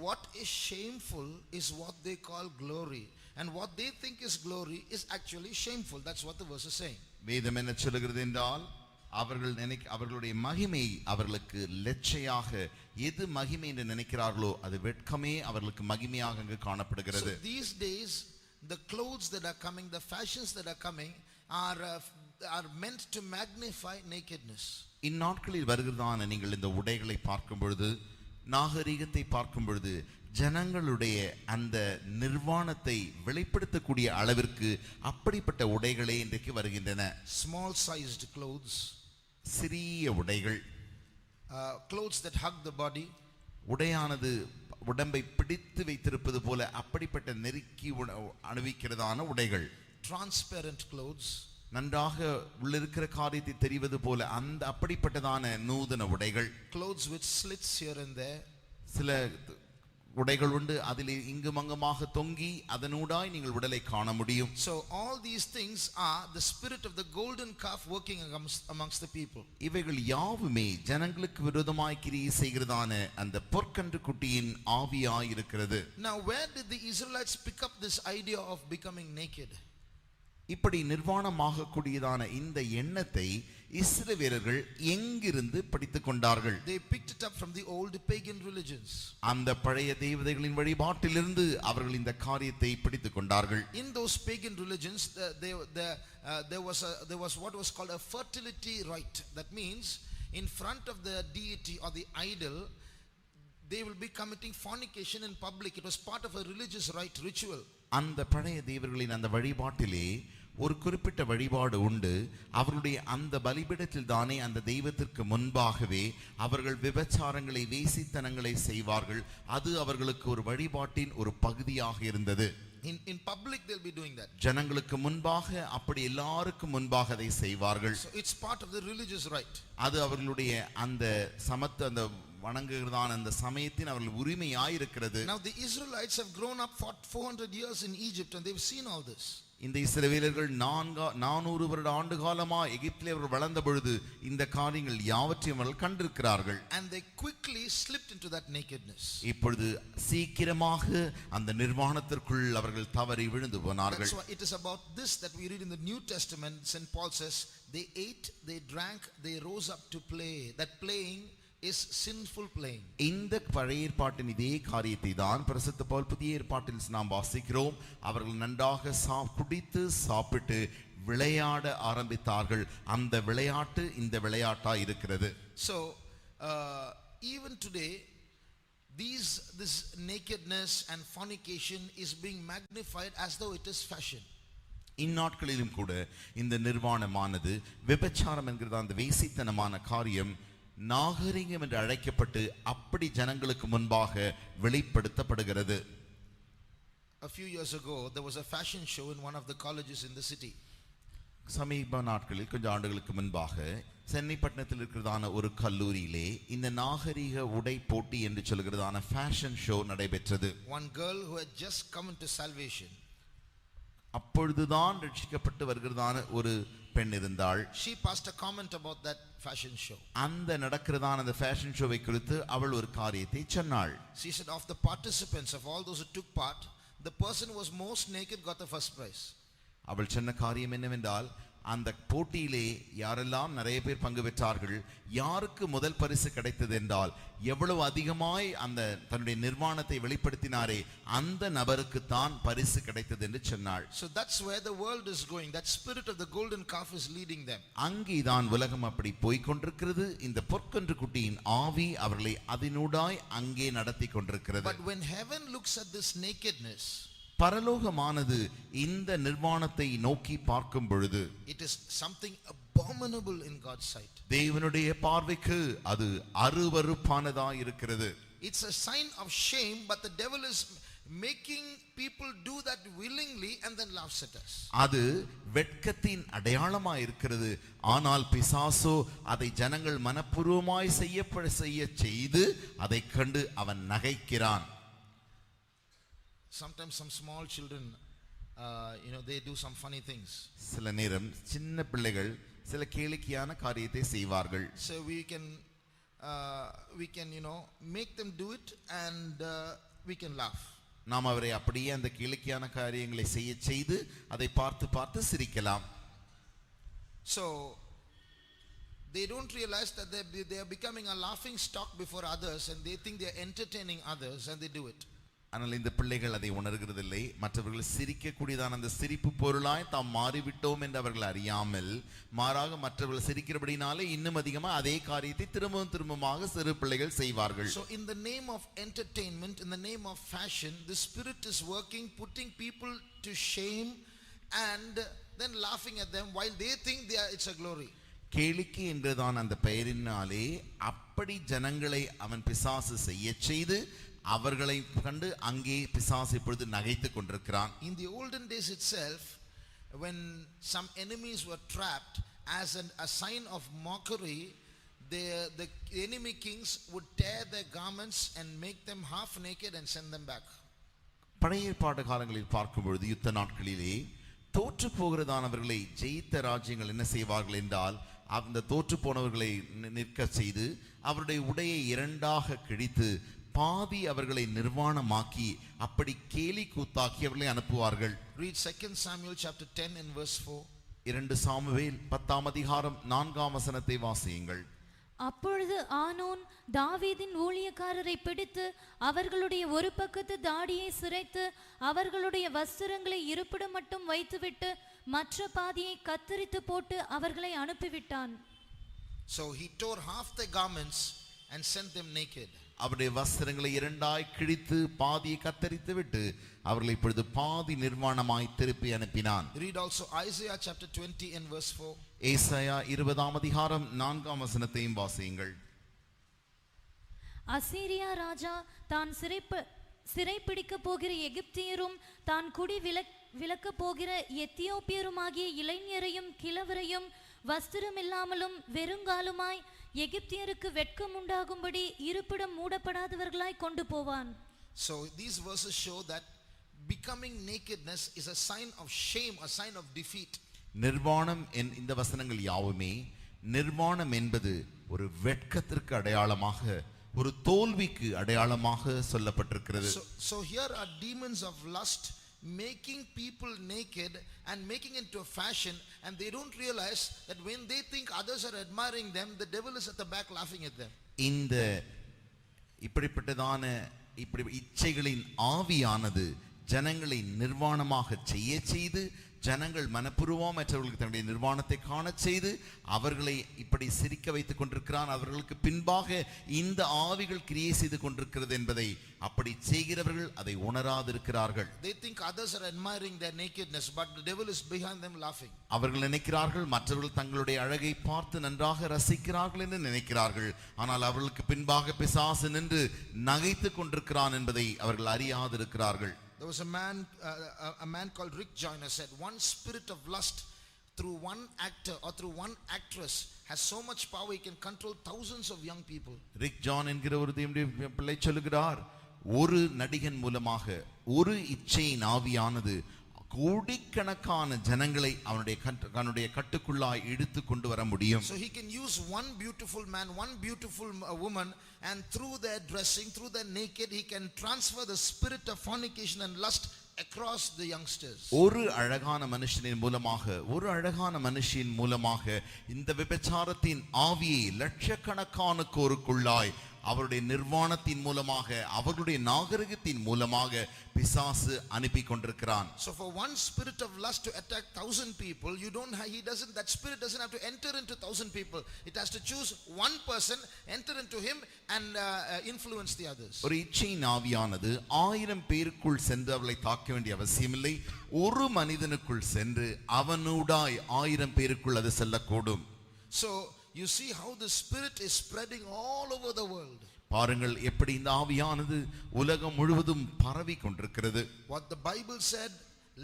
what is shameful is what they call glory, and what they think is glory is actually shameful. That's what the verse is saying. வேதம் என்ன சொல்லுகிறது என்றால், அவர்களுடைய மகிமை அவர்களுக்கு லட்சையாக, எது மகிமை என்று நினைக்கிறார்களோ அது வெட்கமே அவர்களுக்கு மகிமையாக அங்கு காணப்படுகிறது. So these days the clothes that are coming, the fashions that are coming are meant to magnify nakedness. இந்நாட்களில் வருகிறதான நீங்கள் இந்த உடைகளை பார்க்கும் பொழுது, நாகரிகத்தை பார்க்கும் பொழுது, ஜனங்களுடைய அந்த நிர்வாணத்தை வெளிப்படுத்தக்கூடிய அளவிற்கு அப்படிப்பட்ட உடைகளே இன்றைக்கு வருகின்றன. Small sized clothes, சிறிய உடைகள், clothes that hug the body, உடையானது உடம்பை பிடித்து வைத்திருப்பது போல அப்படிப்பட்ட நெருக்கி அணிவிக்கிறதான உடைகள். transparent clothes, நன்றாக உள்ளிருக்கிற காரியத்தை தெரிவது போல அந்த அப்படிப்பட்டதான நூதன உடைகள். clothes with slits here and there, சில உடைகள் உண்டு, அதிலே இங்கும் அங்குமாக தொங்கி அதனூடாய் நீங்கள் உடலை காண முடியும். So all these things are the spirit of the golden calf working amongst the people. இவைகள் யாவுமே ஜனங்களுக்கு விரோதமாய் கிரியை செய்கிறதான அந்த பொற்கன்று குட்டியின் ஆவியாய் இருக்கிறது. Now where did the Israelites pick up this idea of becoming naked? இப்படி நிர்வாணமாக கூடியதான இந்த எண்ணத்தை இஸ்ரவேலர்கள் எங்கிருந்து படித்துக் கொண்டார்கள்? They picked it up from the old pagan religions. அந்த பழைய தேவதைகளின் வழிபாட்டிலிருந்து அவர்கள் இந்த காரியத்தை படித்துக் கொண்டார்கள். In those pagan religions there was what was called a fertility rite. That means in front of the deity or the idol, they will be committing fornication in public. It was part of a religious rite, ritual. அந்த பழைய தேவர்களின் அந்த வழிபாட்டிலே ஒரு குறிப்பிட்ட வழிபாடு உண்டு. அவருடைய அந்த பலிபீடத்தில் தானே அந்த தெய்வத்திற்கு முன்பாகவே அவர்கள் விபச்சாரங்களை, வேசித்தனங்களை செய்வார்கள். அது அவர்களுக்கு ஒரு வழிபாட்டின் ஒரு பகுதியாக இருந்தது. In public they'll be doing that. ஜனங்களுக்கு முன்பாக, அப்படி எல்லாருக்கும் முன்பாக அதை செய்வார்கள். So it's part of the religious rite. அது அவர்களுடைய அந்த அந்த வணங்குகிறதான அந்த சமயத்தின் அவர்கள் உரிமையாயிருக்கிறது. Now the Israelites have grown up for 400 years in Egypt and they've seen all this. இந்த இஸ்ரவேலர்கள் 400 வருட ஆண்டு காலமா எகிப்திலே அவர்கள் வளர்ந்த பொழுது இந்த காரியங்கள் யாவற்றையும் அவர்கள் கண்டிருக்கிறார்கள். And they quickly slipped into that nakedness. இப்பொழுது சீக்கிரமாக அந்த நிர்வாணத்திற்குள் அவர்கள் தவறி விழுந்து போனார்கள். That's why it is about this that we read in the New Testament. St. Paul says they ate, they drank, they rose up to play. That playing is sinful playing. இந்த பழைய ஏற்பாட்டின் இதே காரியத்தை தான் பரிசுத்த பவுல் புதிய ஏற்பாட்டில் நாம் வாசிக்கிறோம். அவர்கள் நன்றாக குடித்து சாப்பிட்டு விளையாட ஆரம்பித்தார்கள். அந்த விளையாட்டு இந்த விளையாட்டா இருக்கிறது. So even today this nakedness and fornication is being magnified as though it is fashion. இந்நாட்களிலும் கூட இந்த நிர்வாணமானது, விபச்சாரம் என்கிற அந்த வேசித்தனமான காரியம் நாகரிகம் என்று அழைக்கப்பட்டு அப்படி ஜனங்களுக்கு முன்பாக வெளிப்படுத்தப்படுகிறது. A few years ago there was a fashion show in one of the colleges in the city. சமீப நாட்களில் கொஞ்சம் ஆண்டுகளுக்கு முன்பாக சென்னை பட்டணத்தில் இருக்கிறதான ஒரு கல்லூரியிலே இந்த நாகரிக உடை போட்டி என்று சொல்கிறதான ஃபேஷன் ஷோ நடைபெற்றது. One girl who had just come into salvation, அப்பொழுதுதான் ரட்சிக்கப்பட்டு வருகிறதான ஒரு பெண் இருந்தாள். She passed a comment about that fashion show. அந்த நடக்கிறதான அந்த ஃபேஷன் ஷோவை குறித்து அவள் ஒரு காரியத்தை சொன்னாள். She said of the participants, of all those who took part, the person who was most naked got the first prize. அவள் சொன்ன காரியம் என்னவென்றால், அந்த போட்டியிலே யாரெல்லாம் நிறைய பேர் பங்கு பெற்றார்கள், யாருக்கு முதல் பரிசு கிடைத்தது என்றால், எவ்வளவு அதிகமாய் அந்த தன்னுடைய நிர்வாணத்தை வெளிப்படுத்தினாரே அந்த நபருக்கு தான் பரிசு கிடைத்தது என்று சொன்னாள். So that's where the world is going. That spirit of the golden calf is leading them. அங்கேதான் உலகம் அப்படி போய் கொண்டிருக்கிறது. இந்த பொற்கன்று குட்டியின் ஆவி அவர்களை அதனூடாய் அங்கே நடத்தி கொண்டிருக்கிறது. But when heaven looks at this nakedness, பரலோகமானது இந்த நிர்வாணத்தை நோக்கி பார்க்கும் பொழுது, it is something abominable in God's sight. தேவனுடைய பார்வைக்கு அது அருவருப்பானதா இருக்கிறது. It's a sign of shame, but the devil is making people do that willingly and then laughs at us. அது வெட்கத்தின் அடையாளமா இருக்கிறது. ஆனால் பிசாசோ அதை ஜனங்கள் மனப்பூர்வமாய் செய்ய செய்து அதை கண்டு அவன் நகைக்கிறான். Sometimes some small children, they do some funny things. சில நேரம் சின்ன பிள்ளைகள் சில கேளிக்கையான காரியத்தை செய்வார்கள். So we can make them do it and we can laugh. நாம் அவரை அப்படியே அந்த கேளிக்கையான காரியங்களை செய்து அதை பார்த்து சிரிக்கலாம். So they don't realize that they are becoming a laughing stock before others and they think they are entertaining others and they do it. ஆனால் இந்த பிள்ளைகள் அதை உணர்கிறதில்லை. மற்றவர்கள் சிரிக்கக்கூடியதான அந்த சிரிப்பு பொருளாய் தாம் மாறிவிட்டோம் என்று அவர்கள் அறியாமல், மாறாக மற்றவர்கள் சிரிக்கிறபடினாலே இன்னும் அதிகமாக அதே காரியத்தை திரும்பமாக சிறு பிள்ளைகள் செய்வார்கள். So in the name of entertainment, in the name of fashion, the spirit is working, putting people to shame and then laughing at them while they think it's a glory. கேளிக்கை என்றுதான் அந்த பெயரினாலே அப்படி ஜனங்களை அவன் பிசாசு செய்ய செய்து அவர்களை கண்டு அங்கே பிசாசு இப்பொழுது நகைத்துக் கொண்டிருக்கிறான். In the olden days itself, when some enemies were trapped, as a sign of mockery, the enemy kings would tear their garments and make them half naked and send them back. பழைய ஏற்பாட்டு காலங்களில் பார்க்கும் பொழுது யுத்த நாட்களிலே தோற்று போகிறதானவர்களை ஜெயித்த ராஜ்யங்கள் என்ன செய்வார்கள் என்றால், அந்த தோற்று போனவர்களை நிற்க செய்து அவருடைய உடையை இரண்டாக கிழித்து பாதி அவர்களை நிர்வாணமாக்கி அப்படி கேலி கூத்தாக்கி அவர்களை அனுப்புவார்கள். Read 2 Samuel chapter 10 and verse 4. 2 Samuel 10ஆம் அதிகாரம் 4ஆம் வசனத்தை வாசியுங்கள். அப்பொழுது ஆனோன் தாவீதின் ஊழியக்காரரை பிடித்து அவர்களுடைய ஒரு பக்கத்து தாடியை சிரைத்து அவர்களுடைய வஸ்திரங்களை இருப்பிடம் மட்டும் வைத்துவிட்டு மற்ற பாதியை கத்தரித்து போட்டு அவர்களை அனுப்பிவிட்டான். So he tore half their garments and sent them naked. அவருடைய வஸ்திரங்களை இரண்டாய் கிழித்து பாதியை கத்தரித்து விட்டு அவர்களை இப்பொழுது பாதி நிர்வாணமாய் திருப்பி அனுப்பினான். Read also Isaiah chapter 20 and verse 4. ஏசாயா 20ஆம் அதிகாரம் 4ஆம் வசனத்தையும் வாசியுங்கள். அசீரியா ராஜா தான் சிறைப்பிடிக்க போகிற எகிப்தியரும் தான் குடி விலக்க போகிற எத்தியோப்பியருமாகிய இளைஞரையும் கிழவரையும் வஸ்திரம் இல்லாமலும் வெறுங்காலுமாய் எகிப்தியருக்கு வெட்கம் உண்டாகும்படி இருப்பிடம் மூடப்படாதவர்களாய் கொண்டு போவான். So these verses show that becoming nakedness is a sign of shame, a sign of defeat. நிர்வாணம் இந்த வசனங்கள் யாவுமே நிர்வாணம் என்பது ஒரு வெட்கத்திற்கு அடையாளமாக ஒரு தோல்விக்கு அடையாளமாக சொல்லப்பட்டிருக்கிறது. So here are demons of lust making people naked and making into a fashion, and they don't realize that when they think others are admiring them, the devil is at the back laughing at them. இந்த இப்படிப்பட்டதான இச்சைகளின் ஆவியானது ஜனங்களை நிர்வாணமாக செய்து ஜனங்கள் மனப்பூர்வமற்றவர்களுக்கு தன்னுடைய நிர்வாணத்தை காண செய்து அவர்களை இப்படி சிரிக்க வைத்துக் கொண்டிருக்கிறான். அவர்களுக்கு பின்பாக இந்த ஆவிகள் கிரியை செய்து கொண்டிருக்கிறது என்பதை அப்படி செய்கிறவர்கள் அதை உணராதிருக்கிறார்கள். They think others are admiring their nakedness, but the devil is behind them laughing. அவர்கள் நினைக்கிறார்கள் மற்றவர்கள் தங்களுடைய அழகை பார்த்து நன்றாக ரசிக்கிறார்கள் என்று நினைக்கிறார்கள். ஆனால் அவர்களுக்கு பின்பாக பிசாசு நின்று நகைத்துக் கொண்டிருக்கிறான் என்பதை அவர்கள் அறியாதிருக்கிறார்கள். There was a man called Rick Joyner said, one spirit of lust through one actor or through one actress has so much power he can control thousands of young people. Rick John என்கிற ஒரு தேவனுடைய பிள்ளை சொல்லுகிறார், ஒரு நடிகன் மூலமாக ஒரு இச்சையின் ஆவியானது கோடிக்கணக்கான ஜனங்களை அவனுடைய கட்டுக்குள்ளாய் இழுத்து கொண்டு வர முடியும். So he can use one beautiful man, one beautiful woman, and through their dressing, through their naked, he can transfer the spirit of fornication and lust across the youngsters. ஒரு அழகான மனுஷனின் மூலமாக இந்த விபச்சாரத்தின் ஆவியை லட்சக்கணக்கானோருக்குள்ளாய் அவருடைய நிர்வாணத்தின் மூலமாக அவர்களுடைய நாகரிகத்தின் மூலமாக பிசாசு அனுப்பி கொண்டிருக்கிறான். So for one spirit of lust to attack 1,000 people, that spirit doesn't have to enter into 1,000 people. It has to choose one person, enter into him and influence the others. ஒரு இச்சையின் ஆவியானது 1000 பேருக்குள் சென்று அவளை தாக்க வேண்டிய அவசியமில்லை. ஒரு மனிதனுக்குள் சென்று அவனூடாய் 1000 பேருக்குள் அது செல்லக்கூடும். So you see how the spirit is spreading all over the world. பாருங்கள் எப்படி இந்த ஆவியானது உலகம் முழுவதும் பரவி கொண்டிருக்கிறது. What the Bible said,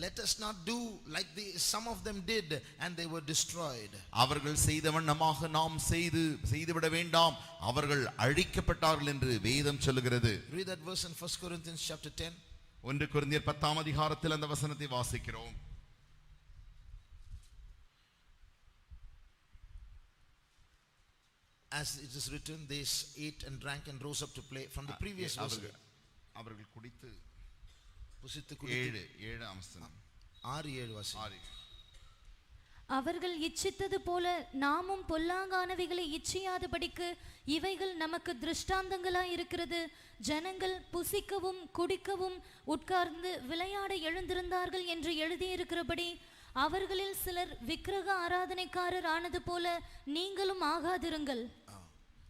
let us not do like some of them did and they were destroyed. அவர்கள் செய்த வண்ணமாக நாம் செய்துவிட வேண்டாம், அவர்கள் அழிக்கப்பட்டார்கள் என்று வேதம் சொல்லுகிறது. Read that verse in 1 Corinthians chapter 10. 1 கொரிந்தியர் 10ஆம் அதிகாரத்தில் அந்த வசனத்தை வாசிக்கிறோம். As it is written, they ate and drank and rose up to play. From the previous verse. அவர்கள் குடித்து புசித்து 7ஆம் வசனம் 6-7 வாசி. அவர்கள் இச்சித்தது போல நாமும் பொல்லாங்கானவைகளை இச்சியாதபடிக்கு இவைகள் நமக்கு திருஷ்டாந்தங்களாய் இருக்கிறது. ஜனங்கள் புசிக்கவும் குடிக்கவும் உட்கார்ந்து விளையாட எழுந்திருந்தார்கள் என்று எழுதியிருக்கிறபடி அவர்களில் சிலர் விக்கிரக ஆராதனைக்காரர் ஆனது போல நீங்களும் ஆகாதிருங்கள்.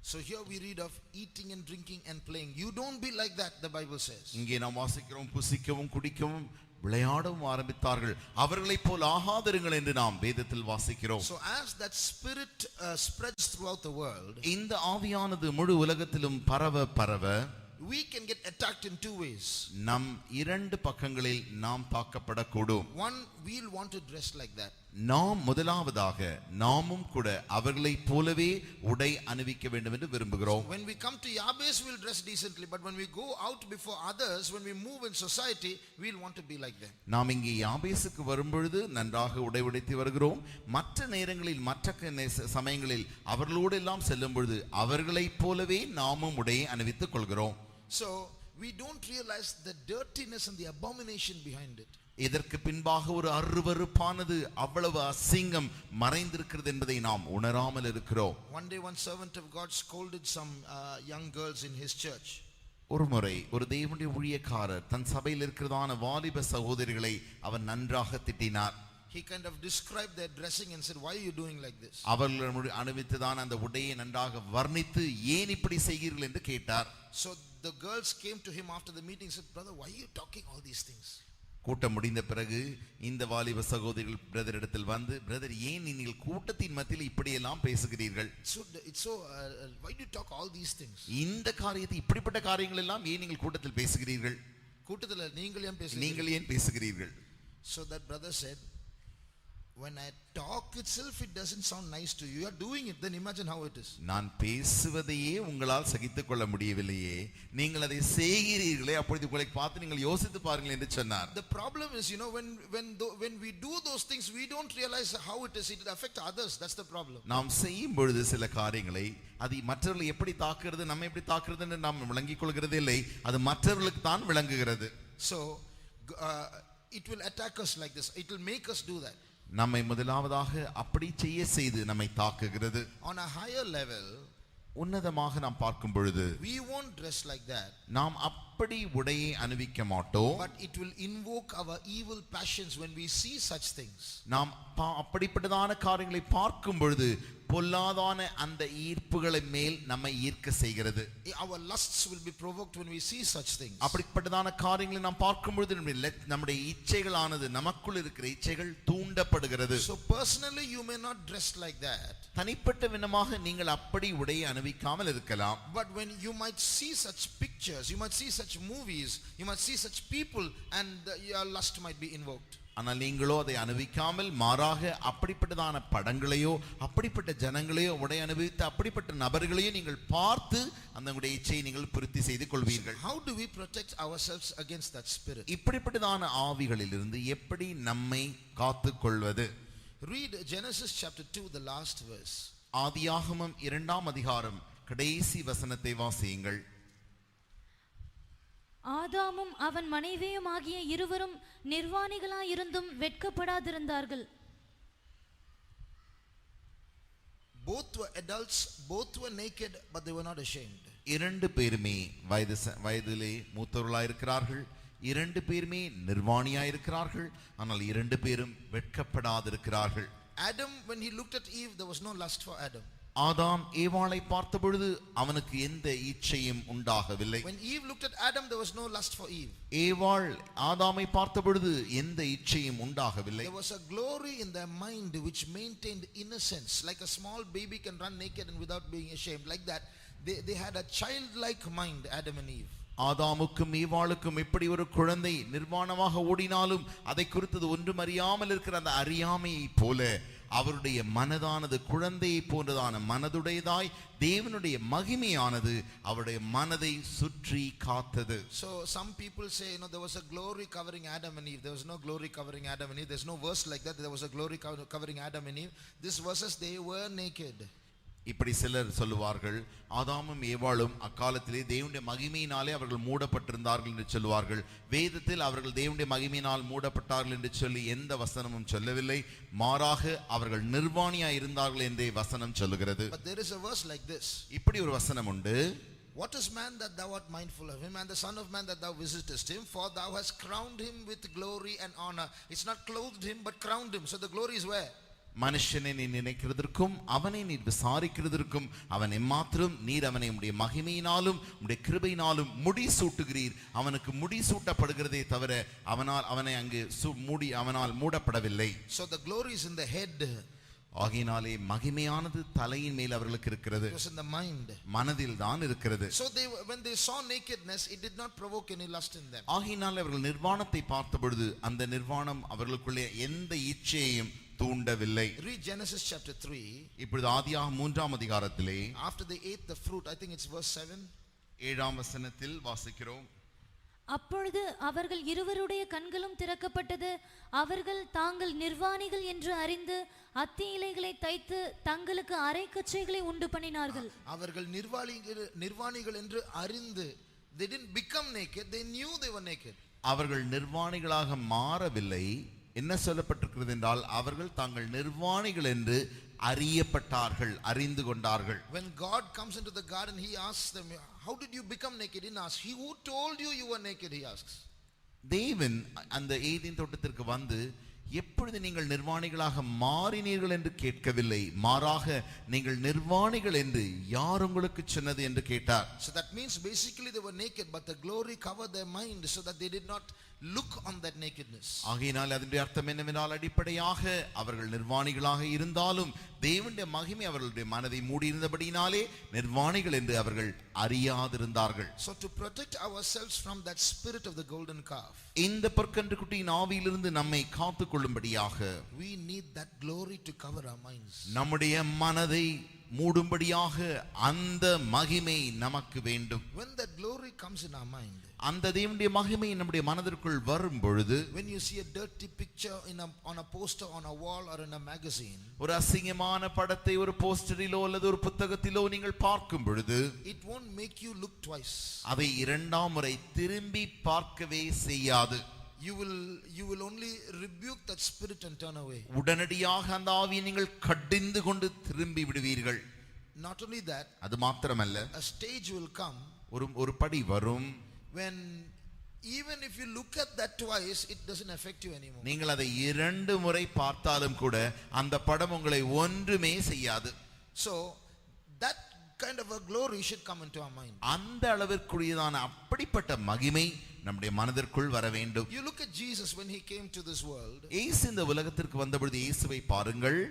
So here we read of eating and drinking and playing. You don't be like that, the Bible says. இங்கே நாம் வாசிக்கிறோம் புசிக்கவும் குடிக்கவும் விளையாடவும் ஆரம்பித்தார்கள், அவர்களைப் போல் ஆகாதிருங்கள் என்று நாம் வேதத்தில் வாசிக்கிறோம். So as that spirit spreads throughout the world, இந்த ஆவியானது முழு உலகத்திலும் பரவ we can get attacked in two ways. நம் இரண்டு பக்கங்களில் நாம் தாக்கப்படக்கூடும். One, we'll want to dress like that. நாம் முதலாவதாக நாமும் கூட அவர்களைப் போலவே உடை அணிவிக்க வேண்டும் என்று விரும்புகிறோம். When we come to Yabes, we'll dress decently, but when we go out before others, when we move in society, we'll want to be like them. நாம் இங்கே யாபேசுக்கு வரும்பொழுது நன்றாக உடை உடைத்து வருகிறோம். மற்ற நேரங்களில் மற்ற சமயங்களில் அவர்களோடு எல்லாம் செல்லும் பொழுது அவர்களைப் போலவே நாமும் உடையை அணிவித்துக் கொள்கிறோம். So we don't realize the dirtiness and the abomination behind it. இதற்கு பின்பாக ஒரு அருவருப்பானது அவ்வளவு அசிங்கம் மறைந்திருக்கிறது என்பதை நாம் உணராமல் இருக்கிறோம். One day one servant of God scolded some young girls in his church. ஒரு முறை ஒரு தேவனுடைய ஊழியக்காரர் தன் சபையில் இருக்கிறதான வாலிப சகோதரிகளை அவர் நன்றாக திட்டினார். he kind of described their dressing and said, why are you doing like this? அவர்கள் அணிவித்ததான அந்த உடையை நன்றாக வர்ணித்து ஏன் இப்படி செய்கிறீர்கள் என்று கேட்டார். So the girls came to him after the meeting and said, brother, why are you talking all these things? கூட்டம் முடிந்த பிறகு இந்த வாலிப சகோதரிகள் பிரதர் இடத்தில் வந்து, பிரதர் ஏன் நீங்கள் கூட்டத்தின் மத்தியில் இப்படியெல்லாம் பேசுகிறீர்கள்? It's so why do you talk all these things? இந்த காரியத்தை இப்படிப்பட்ட காரியங்கள் எல்லாம் ஏன் நீங்கள் கூட்டத்தில் பேசுகிறீர்கள்? கூட்டத்தில் நீங்கள் ஏன் பேசுகிறீர்கள்? So that brother said, when I talk itself it doesn't sound nice to you. You are doing it, then imagine how it is. நான் பேசுவதையே உங்களால் சகித்துக் கொள்ள முடியவில்லையே, நீங்கள் அதை செய்கிறீர்களே, அப்பொழுது உங்களை பார்த்து நீங்கள் யோசித்து பாருங்கள் என்று சொன்னார். The problem is, when we do those things we don't realize how it affect others. That's the problem. நாம் செய்யும் பொழுது சில காரியங்களை அது மற்றவர்களை எப்படி தாக்குறது, நம்ம எப்படி தாக்குறது என்று நாம் விளங்கிக் கொள்கிறது இல்லை, அது மற்றவர்களுக்கு தான் விளங்குகிறது. So it will attack us like this. It will make us do that. நம்மை முதலாவதாக அப்படி செய்து நம்மை தாக்குகிறது. On a higher level, உன்னதமாக நாம் பார்க்கும் பொழுது we won't dress like that. நாம் அப்படி உடையை அணிவிக்க மாட்டோம். But it will invoke our evil passions when we see such things. நாம் அப்படிப்பட்டதான காரியங்களை பார்க்கும் பொழுது பொல்லாதான அந்த ஈர்ப்புகளை மேல் நம்மை ஈர்க்க செய்கிறது. Our lusts will be provoked when we see such things. அப்படிப்பட்டதான காரியங்களை நாம் பார்க்கும் பொழுது நம்முடைய இச்சைகளானது, நமக்குள் இருக்கிற இச்சைகள் தூண்டப்படுகிறது. So personally you may not dress like that. தனிப்பட்ட விதமாக நீங்கள் அப்படி உடையை அணிவிக்காமல் இருக்கலாம். But when you might see such pictures, you might see such movies, you might see such people, and your lust might be invoked. ஆனால் நீங்களோ அதை அனுபவிக்காமல் மாறாக அப்படிப்பட்டதான படங்களையோ அப்படிப்பட்ட ஜனங்களையோ உடை அனுபவித்து அப்படிப்பட்ட நபர்களையோ நீங்கள் பார்த்து அந்த உடைய இச்சையை நீங்கள் பூர்த்தி செய்து கொள்வீர்கள். How do we protect ourselves against that spirit? இப்படிப்பட்டதான ஆவிகளிலிருந்து எப்படி நம்மை காத்துக் கொள்வது? Read Genesis chapter 2, the last verse. ஆதியாகமம் 2ஆம் அதிகாரம் கடைசி வசனத்தை வாசியுங்கள். ஆதாமும் அவன் மனைவியும் ஆகிய இருவரும் நிர்வாணிகளாயிருந்தும் வெட்கப்படாதிருந்தார்கள். Both were adults, both were naked, but they were not ashamed. இரண்டு பேருமே வயதிலே மூத்தவர்களாயிருக்கிறார்கள், இரண்டு பேருமே நிர்வாணியாயிருக்கிறார்கள், ஆனால் இரண்டு பேரும் வெட்கப்படாதிருக்கிறார்கள். Adam, when he looked at Eve, there was no lust for Adam. ஆதாம் ஏவாளை பார்த்த பொழுது அவனுக்கு எந்த இச்சையும் உண்டாகவில்லை. When Eve looked at Adam, there was no lust for Eve. ஏவாள் ஆதாமை பார்த்த பொழுது எந்த இச்சையும் உண்டாகவில்லை. There was a glory in their mind which maintained innocence, like a small baby can run naked and without being ashamed. Like that, they had a childlike mind, Adam and Eve. ஆதாமுக்கும் ஏவாளுக்கும் எப்படி ஒரு குழந்தை நிர்வாணமாக ஓடினாலும் அதை குறித்தது ஒன்றும் அறியாமல் இருக்கிற அந்த அறியாமையை போல அவருடைய மனதானது குழந்தையை போன்றதான மனதுடையதாய் தேவனுடைய மகிமையானது அவருடைய மனதை சுற்றி காத்தது. So some people say, there was a glory covering Adam and Eve. There was no glory covering Adam and Eve. There's no verse like that. There was a glory covering Adam and Eve. This verses, they were naked. இப்படி சிலர் சொல்லுவார்கள், ஆதாமும் ஏவாளும் அக்காலத்திலே தேவனுடைய மகிமையினாலே அவர்கள் மூடப்பட்டிருந்தார்கள் என்று சொல்லுவார்கள். வேதத்தில் அவர்கள் தேவனுடைய மகிமையினால் மூடப்பட்டார்கள் என்று சொல்லி எந்த வசனமும் சொல்லவில்லை, மாறாக அவர்கள் நிர்வாணியாய் இருந்தார்கள் என்றே வசனம் சொல்லுகிறது. But there is a verse like this. இப்படி ஒரு வசனம் உண்டு. What is man that thou art mindful of him, and the son of man that thou visitest him? For thou hast crowned him with glory and honor. It's not clothed him but crowned him. So the glory is where? மனுஷனை நீ நினைக்கிறதற்கும் அவனை நீர் விசாரிக்கிறதற்கும் அவன் எம்மாத்திரம் நீர் அவனை உடைய மகிமையினாலும் உடைய கிருபையினாலும் முடி சூட்டுகிறீர். அவனுக்கு முடி சூட்டப்படுகிறதே தவிர அவனை அங்கு அவனால் மூடப்படவில்லை. So the glory is in the head. ஆகையினாலே மகிமையானது தலையின் மேல் அவர்களுக்கு இருக்கிறது. It was in the mind. மனதில் தான் இருக்கிறது. So when they saw nakedness, it did not provoke any lust in them. ஆகையினாலே அவர்கள் நிர்வாணத்தை பார்த்த பொழுது அந்த நிர்வாணம் அவர்களுக்குள்ளே எந்த இச்சையையும் தூண்டவில்லை. Read Genesis chapter 3. இப்பொழுது ஆதியாகமம் 3ஆம் அதிகாரத்திலே After they ate the fruit, I think it's verse 7. 7ஆம் வசனத்தில் வாசிக்கிறோம். அப்பொழுது அவர்கள் இருவருடைய கண்களும் திறக்கப்பட்டது. அவர்கள் தாங்கள் நிர்வாணிகள் என்று அறிந்து அத்தி இலைகளை தைத்து தங்களுக்கு அரைக்கச்சைகளை உண்டு பண்ணினார்கள். அவர்கள் நிர்வாணிகள் என்று அறிந்து, they didn't become naked, they knew they were naked. அவர்கள் நிர்வாணிகளாக மாறவில்லை. என்ன சொல்லப்பட்டிருக்கிறது என்றால் அவர்கள் தாங்கள் நிர்வாணிகள் என்று அறியப்பட்டார்கள், அறிந்து கொண்டார்கள். When God comes into the garden, he asks them, how did you become naked? He asks, he who told you you were naked, he asks. தேவன் அந்த ஏதேன் தோட்டத்திற்கு வந்து எப்பொழுது நீங்கள் நிர்வாணிகளாக மாறினீர்கள் என்று கேட்கவில்லை, மாறாக நீங்கள் நிர்வாணிகள் என்று யார் உங்களுக்கு சொன்னது என்று கேட்டார். So that means basically they were naked, but the glory covered their mind so that they did not look on that nakedness. ஆகையினால் அதனுடைய அர்த்தம் என்னவென்றால், அடிப்படையாக அவர்கள் நிர்வாணிகளாக இருந்தாலும் தேவனுடைய மகிமை அவர்களுடைய மனதை மூடியிருந்தபடியினாலே நிர்வாணிகள் என்று அவர்கள் அறியாதிருந்தார்கள். So to protect ourselves from that spirit of the golden calf, இந்த பொற்கன்று குட்டியின் ஆவியிலிருந்து நம்மை காத்துக் கொள்ளும்படியாக we need that glory to cover our minds. நம்முடைய மனதை மூடும்படியாக அந்த மகிமை நமக்கு வேண்டும். When that glory comes in our mind, அந்த தேவனுடைய மகிமை நம்முடைய மனதிற்குள் வரும் பொழுது, when you see a dirty picture on a poster on a wall or in a magazine, ஒரு அசிங்கமான படத்தை ஒரு போஸ்டரிலோ அல்லது ஒரு புத்தகத்திலோ நீங்கள் பார்க்கும் பொழுது, it won't make you look twice. அதை இரண்டாம் முறை திரும்பி பார்க்கவே செய்யாது. You will only rebuke that spirit and turn away. உடனடியாக அந்த ஆவியை நீங்கள் கடிந்து கொண்டு திரும்பி விடுவீர்கள். Not only that, அது மாத்திரமல்ல, a stage will come ஒரு படி வரும் when even if you look at that twice, it doesn't affect you anymore. நீங்கள் அதை இரண்டு முறை பார்த்தாலும் கூட அந்த படம் உங்களை ஒன்றுமே செய்யாது. So that kind of a glory should come into our mind. அந்த அளவிற்குரியதான அப்படிப்பட்ட மகிமை நம்முடைய மனதிற்குள் வர வேண்டும். You look at Jesus when he came to this world. இயேசு இந்த உலகத்திற்கு வந்தபொழுது இயேசுவை பாருங்கள்.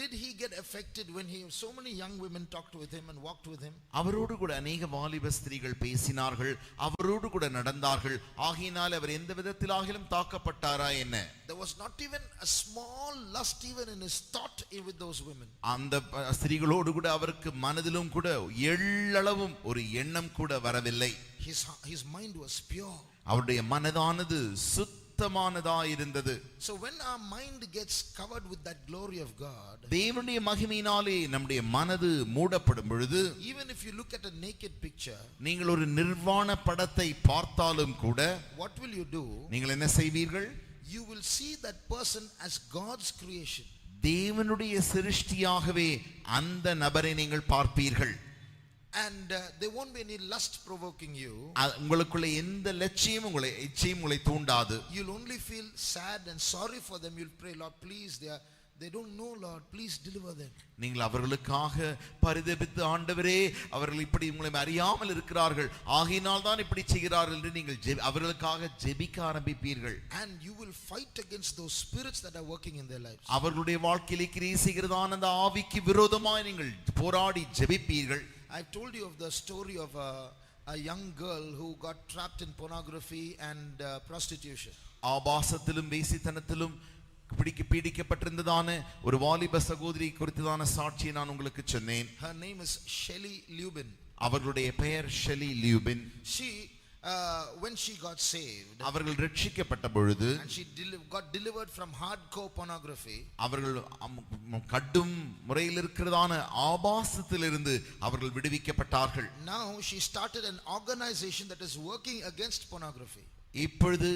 Did he get affected when so many young women talked with him and walked with him? அவரோடு கூட अनेक வாலிப ஸ்திரீகள் பேசினார்கள், அவரோடு கூட நடந்தார்கள். ஆகையினால் அவர் எந்த விதத்திலாகிலும் தாக்கப்பட்டாரா என்ன? There was not even a small lust even in his thought with those women. அந்த ஸ்திரீகளோடு கூட அவருக்கு மனதிலும் கூட எள்ளளவும் ஒரு எண்ணம் கூட வரவில்லை. His mind was pure. அவருடைய மனதானது சுத்தமானதா இருந்தது. So when our mind gets covered with that glory of God, தேவனுடைய மகிமையினாலே நம்முடைய மனது மூடப்படும் பொழுது, even if you look at a naked picture, நீங்கள் ஒரு நிர்வாண படத்தை பார்த்தாலும் கூட, what will you do? நீங்கள் என்ன செய்வீர்கள்? You will see that person as God's creation. தேவனுடைய சிருஷ்டியாகவே அந்த நபரை நீங்கள் பார்ப்பீர்கள். And there won't be any lust provoking you. உங்களுக்குள்ள எந்த லட்சியமும் உங்களை தூண்டாது. You'll only feel sad and sorry for them. You'll pray, Lord, please, they don't know, Lord, please deliver them. நீங்கள் அவர்களுக்காக பரிதபித்து, ஆண்டவரே அவர்கள் இப்படி உங்களை அறியாமல் இருக்கிறார்கள், ஆகையினால் தான் இப்படி செய்கிறார்கள் என்று நீங்கள் அவர்களுக்காக ஜெபிக்க ஆரம்பிப்பீர்கள். And you will fight against those spirits that are working in their lives. அவர்களுடைய வாழ்க்கையிலே கிரியை செய்கிறதான அந்த ஆவிக்கு விரோதமாய் நீங்கள் போராடி ஜெபிப்பீர்கள். I've told you of the story of a young girl who got trapped in pornography and prostitution. ஆபாசத்திலும் வேசித்தனத்திலும் பீடிக்கப்பட்டிருந்ததான ஒரு வாலிப சகோதரி குறித்ததான சாட்சியை நான் உங்களுக்கு சொன்னேன். Her name is Shelly Lubin. அவர்களுடைய பெயர் Shelly லியூபின். When she got saved, அவர்கள் ரட்சிக்கப்பட்ட பொழுது, and she got delivered from hardcore pornography, அவர்கள் கடும் முறையில் இருக்கிறதான ஆபாசத்திலிருந்து அவர்கள் விடுவிக்கப்பட்டார்கள். Now she started an organization that is working against pornography. இப்பொழுது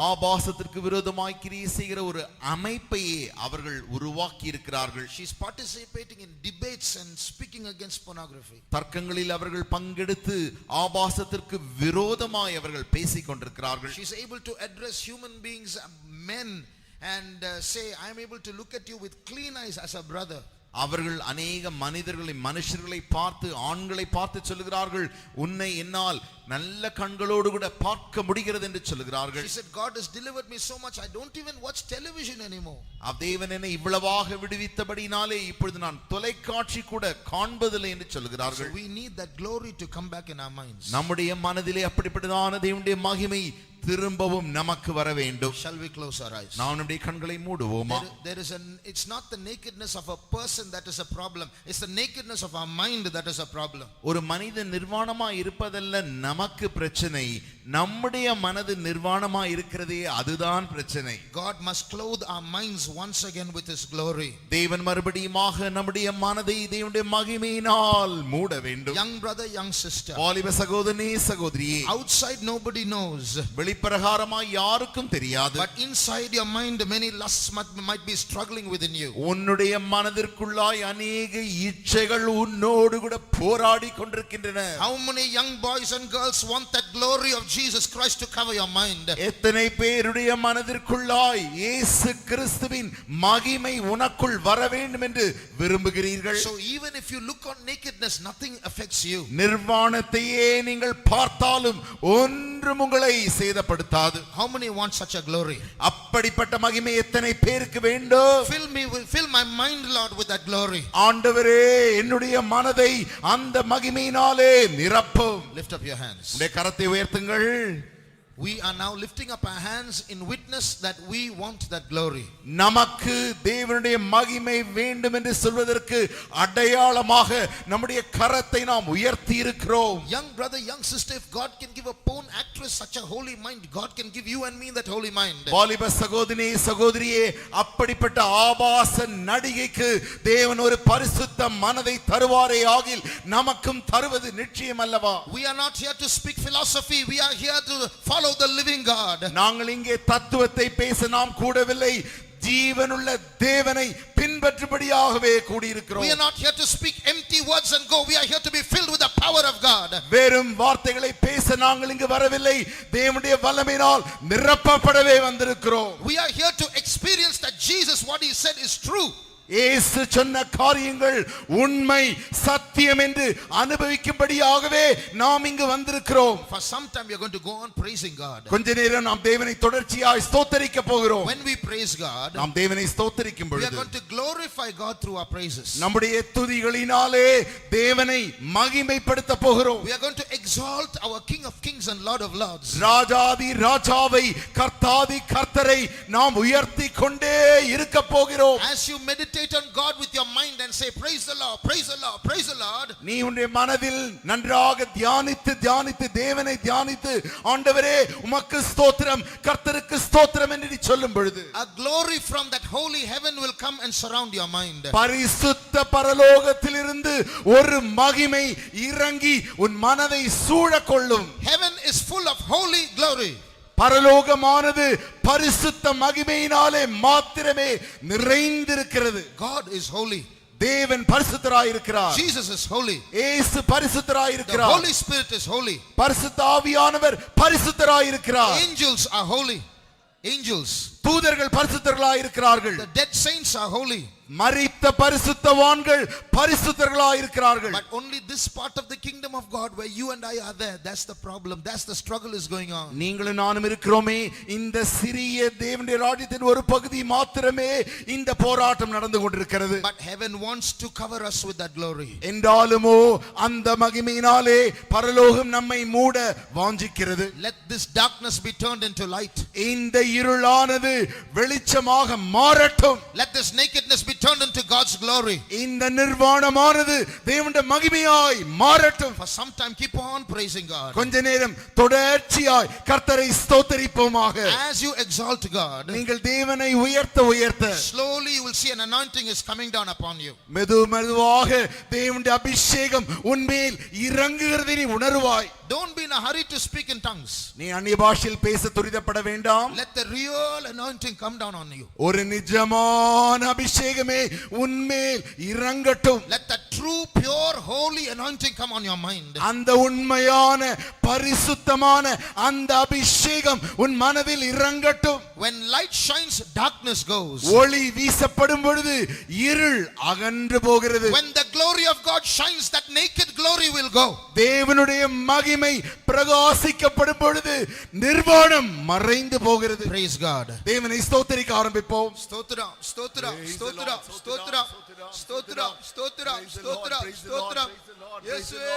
ஆபாசத்திற்கு விரோதமாய் கிரியை செய்கிற ஒரு அமைப்பையே அவர்கள் உருவாக்கி இருக்கிறார்கள். She is participating in debates and speaking against pornography. தர்க்கங்களில் அவர்கள் பங்கெடுத்து ஆபாசத்திற்கு விரோதமாய் அவர்கள் பேசிக் கொண்டிருக்கிறார்கள். She is able to address human beings, men, and say, I am able to look at you with clean eyes as a brother. அவர்கள் அநேக மனுஷர்களை பார்த்து, ஆண்களை பார்த்து சொல்லுகிறார்கள், உன்னை என்னால் நல்ல கண்களோடு கூட பார்க்க முடிகிறது என்று சொல்லுகிறார்கள். She said, God has delivered me so much I don't even watch television anymore. தேவன் என்னை இவ்வளவாக விடுவித்தபடினாலே இப்பொழுது நான் தொலைக்காட்சி கூட காண்பதில்லை என்று சொல்லுகிறார்கள். So we need that glory to come back in our minds. நம்முடைய மனதிலே அப்படிப்பட்டதான தேவனுடைய மகிமை திரும்பவும் நமக்கு வர வேண்டும். Shall we close our eyes? நாம் நம்முடைய கண்களை மூடுவோமா? It's not the nakedness of a person that is a problem. It's the nakedness of our mind that is a problem. ஒரு மனிதன் நிர்வாணமாய் இருப்பதல்ல நமக்கு பிரச்சனை, நம்முடைய மனது நிர்வாணமாய் இருக்கிறதே அதுதான் பிரச்சனை. God must clothe our minds once again with his glory. தேவன் மறுபடியுமாக நம்முடைய மனதை தேவனுடைய மகிமையினால் மூட வேண்டும். Young brother, young sister, வாலிப சகோதரனே, சகோதரியே, outside nobody knows. வெளிப்பிரகாரமாய் யாருக்கும் தெரியாது. But inside your mind many lusts might be struggling within you. உன்னுடைய மனதிற்குள்ளாய் अनेक இச்சைகள் உன்னோடு கூட போராடி கொண்டிருக்கின்றன. How many young boys and girls want that glory of Jesus Christ to cover your mind? எத்தனை பேருடைய மனதிற்குள்ளாய் இயேசு கிறிஸ்துவின் மகிமை உனக்குள் வர வேண்டும் என்று விரும்புகிறீர்கள். So even if you look on nakedness, nothing affects you. நிர்வாணத்தையே நீங்கள் பார்த்தாலும் ஒன்றும் உங்களை சேதப்படுத்தாது. How many want such a glory? அப்படிப்பட்ட மகிமை எத்தனை பேருக்கு வேண்டும்? Fill my mind, Lord, with that glory. ஆண்டவரே என்னுடைய மனதை அந்த மகிமையினாலே நிரப்பும். Lift up your hands. உடைய கரத்தை உயர்த்துங்கள். We are now lifting up our hands in witness that we want that glory. நமக்கு தேவனுடைய மகிமை வேண்டும் என்று சொல்வதற்கு அடையாளமாக நம்முடைய கரத்தை நாம் உயர்த்தி இருக்கிறோம். Young brother, young sister, if God can give a porn actress such a holy mind, God can give you and me that holy mind. வாலிப சகோதரி சகோதரியே, அப்படிப்பட்ட ஆபாச நடிகைக்கு தேவன் ஒரு பரிசுத்த மனதை தருவாரே ஆகில் நமக்கும் தருவது நிச்சயம் அல்லவா? We are not here to speak philosophy. We are here to follow the living God. நாங்கள் இங்கே தத்துவத்தை பேச நாம் கூடவில்லை, ஜீவனுள்ள தேவனை பின்பற்றும்படியாகவே கூடியிருக்கிறோம். We are not here to speak empty words and go. We are here to be filled with the power of God. வெறும் வார்த்தைகளை பேச நாங்கள் இங்கு வரவில்லை, தேவனுடைய வல்லமையினால் நிரப்பப்படவே வந்திருக்கிறோம். We are here to experience that Jesus, what he said, is true. இயேசு சொன்ன காரியங்கள் உண்மை சத்தியம் என்று அனுபவிக்கும்படியாகவே நாம் இங்கு வந்திருக்கிறோம். For some time we are going to go on praising God. கொஞ்ச நேரம் நாம் தேவனை தொடர்ச்சியாய் ஸ்தோத்திரிக்க போகிறோம். When we praise God, நாம் தேவனை ஸ்தோத்திரிக்கும் we are பொழுது going to glorify God through our praises. நம்முடைய துதிகளினாலே தேவனை மகிமைப்படுத்த போகிறோம். We are going to exalt our King of Kings and Lord of Lords. ராஜாதி ராஜாவை கர்த்தாதி கர்த்தரை நாம் உயர்த்தி கொண்டே இருக்க போகிறோம். As you meditate on God with your mind and say praise the Lord, praise the Lord, praise the Lord, நீ உன்னுடைய மனதில் நன்றாக தியானித்து தேவனை தியானித்து ஆண்டவரே உமக்கு ஸ்தோத்திரம் கர்த்தருக்கு ஸ்தோத்திரம் என்று நீ சொல்லும் பொழுது a glory from that holy heaven will come and surround your mind. பரிசுத்த பரலோகத்திலிருந்து ஒரு மகிமை இறங்கி உன் மனதை சூழக் கொள்ளும். Heaven is full of holy glory. பரலோகமானது பரிசுத்த மகிமையினாலே மாத்திரமே நிறைந்திருக்கிறது. God is holy. தேவன் பரிசுத்தராய் இருக்கிறார். Jesus is holy. இயேசு பரிசுத்தராய் The இருக்கிறார். Holy Spirit is holy. பரிசுத்த ஆவியானவர் பரிசுத்தராய் இருக்கிறார். Angels are holy. Angels. தூதர்கள் பரிசுத்தர்களாய் இருக்கிறார்கள். The dead saints are holy. மரித்த பரிசுத்தவான்கள் பரிசுத்தர்களாய் இருக்கிறார்கள். But only this part of the kingdom of God where you and I are there, that's the problem, that's the struggle is going on. நீங்களும் நானும் இருக்கிறோமே, இந்த சிறிய தேவனுடைய ராஜ்யத்தின் ஒரு பகுதி மாத்திரமே இந்த போராட்டம் நடந்து கொண்டிருக்கிறது. But heaven wants to cover us with that glory. என்றாலுமோ அந்த மகிமையினாலே பரலோகம் நம்மை மூட வாஞ்சிக்கிறது. Let this darkness be turned into light. இந்த இருளானது வெளிச்சமாக மாறட்டும். Let this nakedness be turned into God's glory. இந்த நிர்வாணமானது தேவனுடைய மகிமையாய் மாறட்டும். For some time keep on praising God. கொஞ்ச நேரம் தொடர்ச்சியாய் கர்த்தரை ஸ்தோத்திரிப்போமாக. As you exalt God, நீங்கள் தேவனை உயர்த்த slowly you will see an anointing is coming down upon you. மெதுவாக தேவனுடைய அபிஷேகம் உன்மேல் இறங்குகிறதை நீ உணர்வாய். Don't be in a hurry to speak in tongues. நீ அந்நிய பாஷையில் பேச துரிதப்பட வேண்டாம். Let the real anointing come down on you. ஒரு நிஜமான அபிஷேகமே உன்மேல் இறங்கட்டும். Let the true pure holy anointing come on your mind. அந்த உண்மையான பரிசுத்தமான அந்த அபிஷேகம் உன் மனதில் இறங்கட்டும். When light shines, darkness goes. ஒளி வீசப்படும் பொழுது இருள் அகன்று போகிறது. When the glory of God shines, that naked glory will go. தேவனுடைய மகிமை பிரகாசிக்கப்படும் பொழுது நிர்வாணம் மறைந்து போகிறது. Praise God. தேவனை ஸ்தோத்திரிக்க ஆரம்பிப்போம். ஸ்தோத்திரம் ஸ்தோத்திரம் ஸ்தோத்திரம் ஸ்தோத்திரம் ஸ்தோத்திரம் ஸ்தோத்திரம் ஸ்தோத்திரம் ஸ்தோத்திரம் இயேசுவே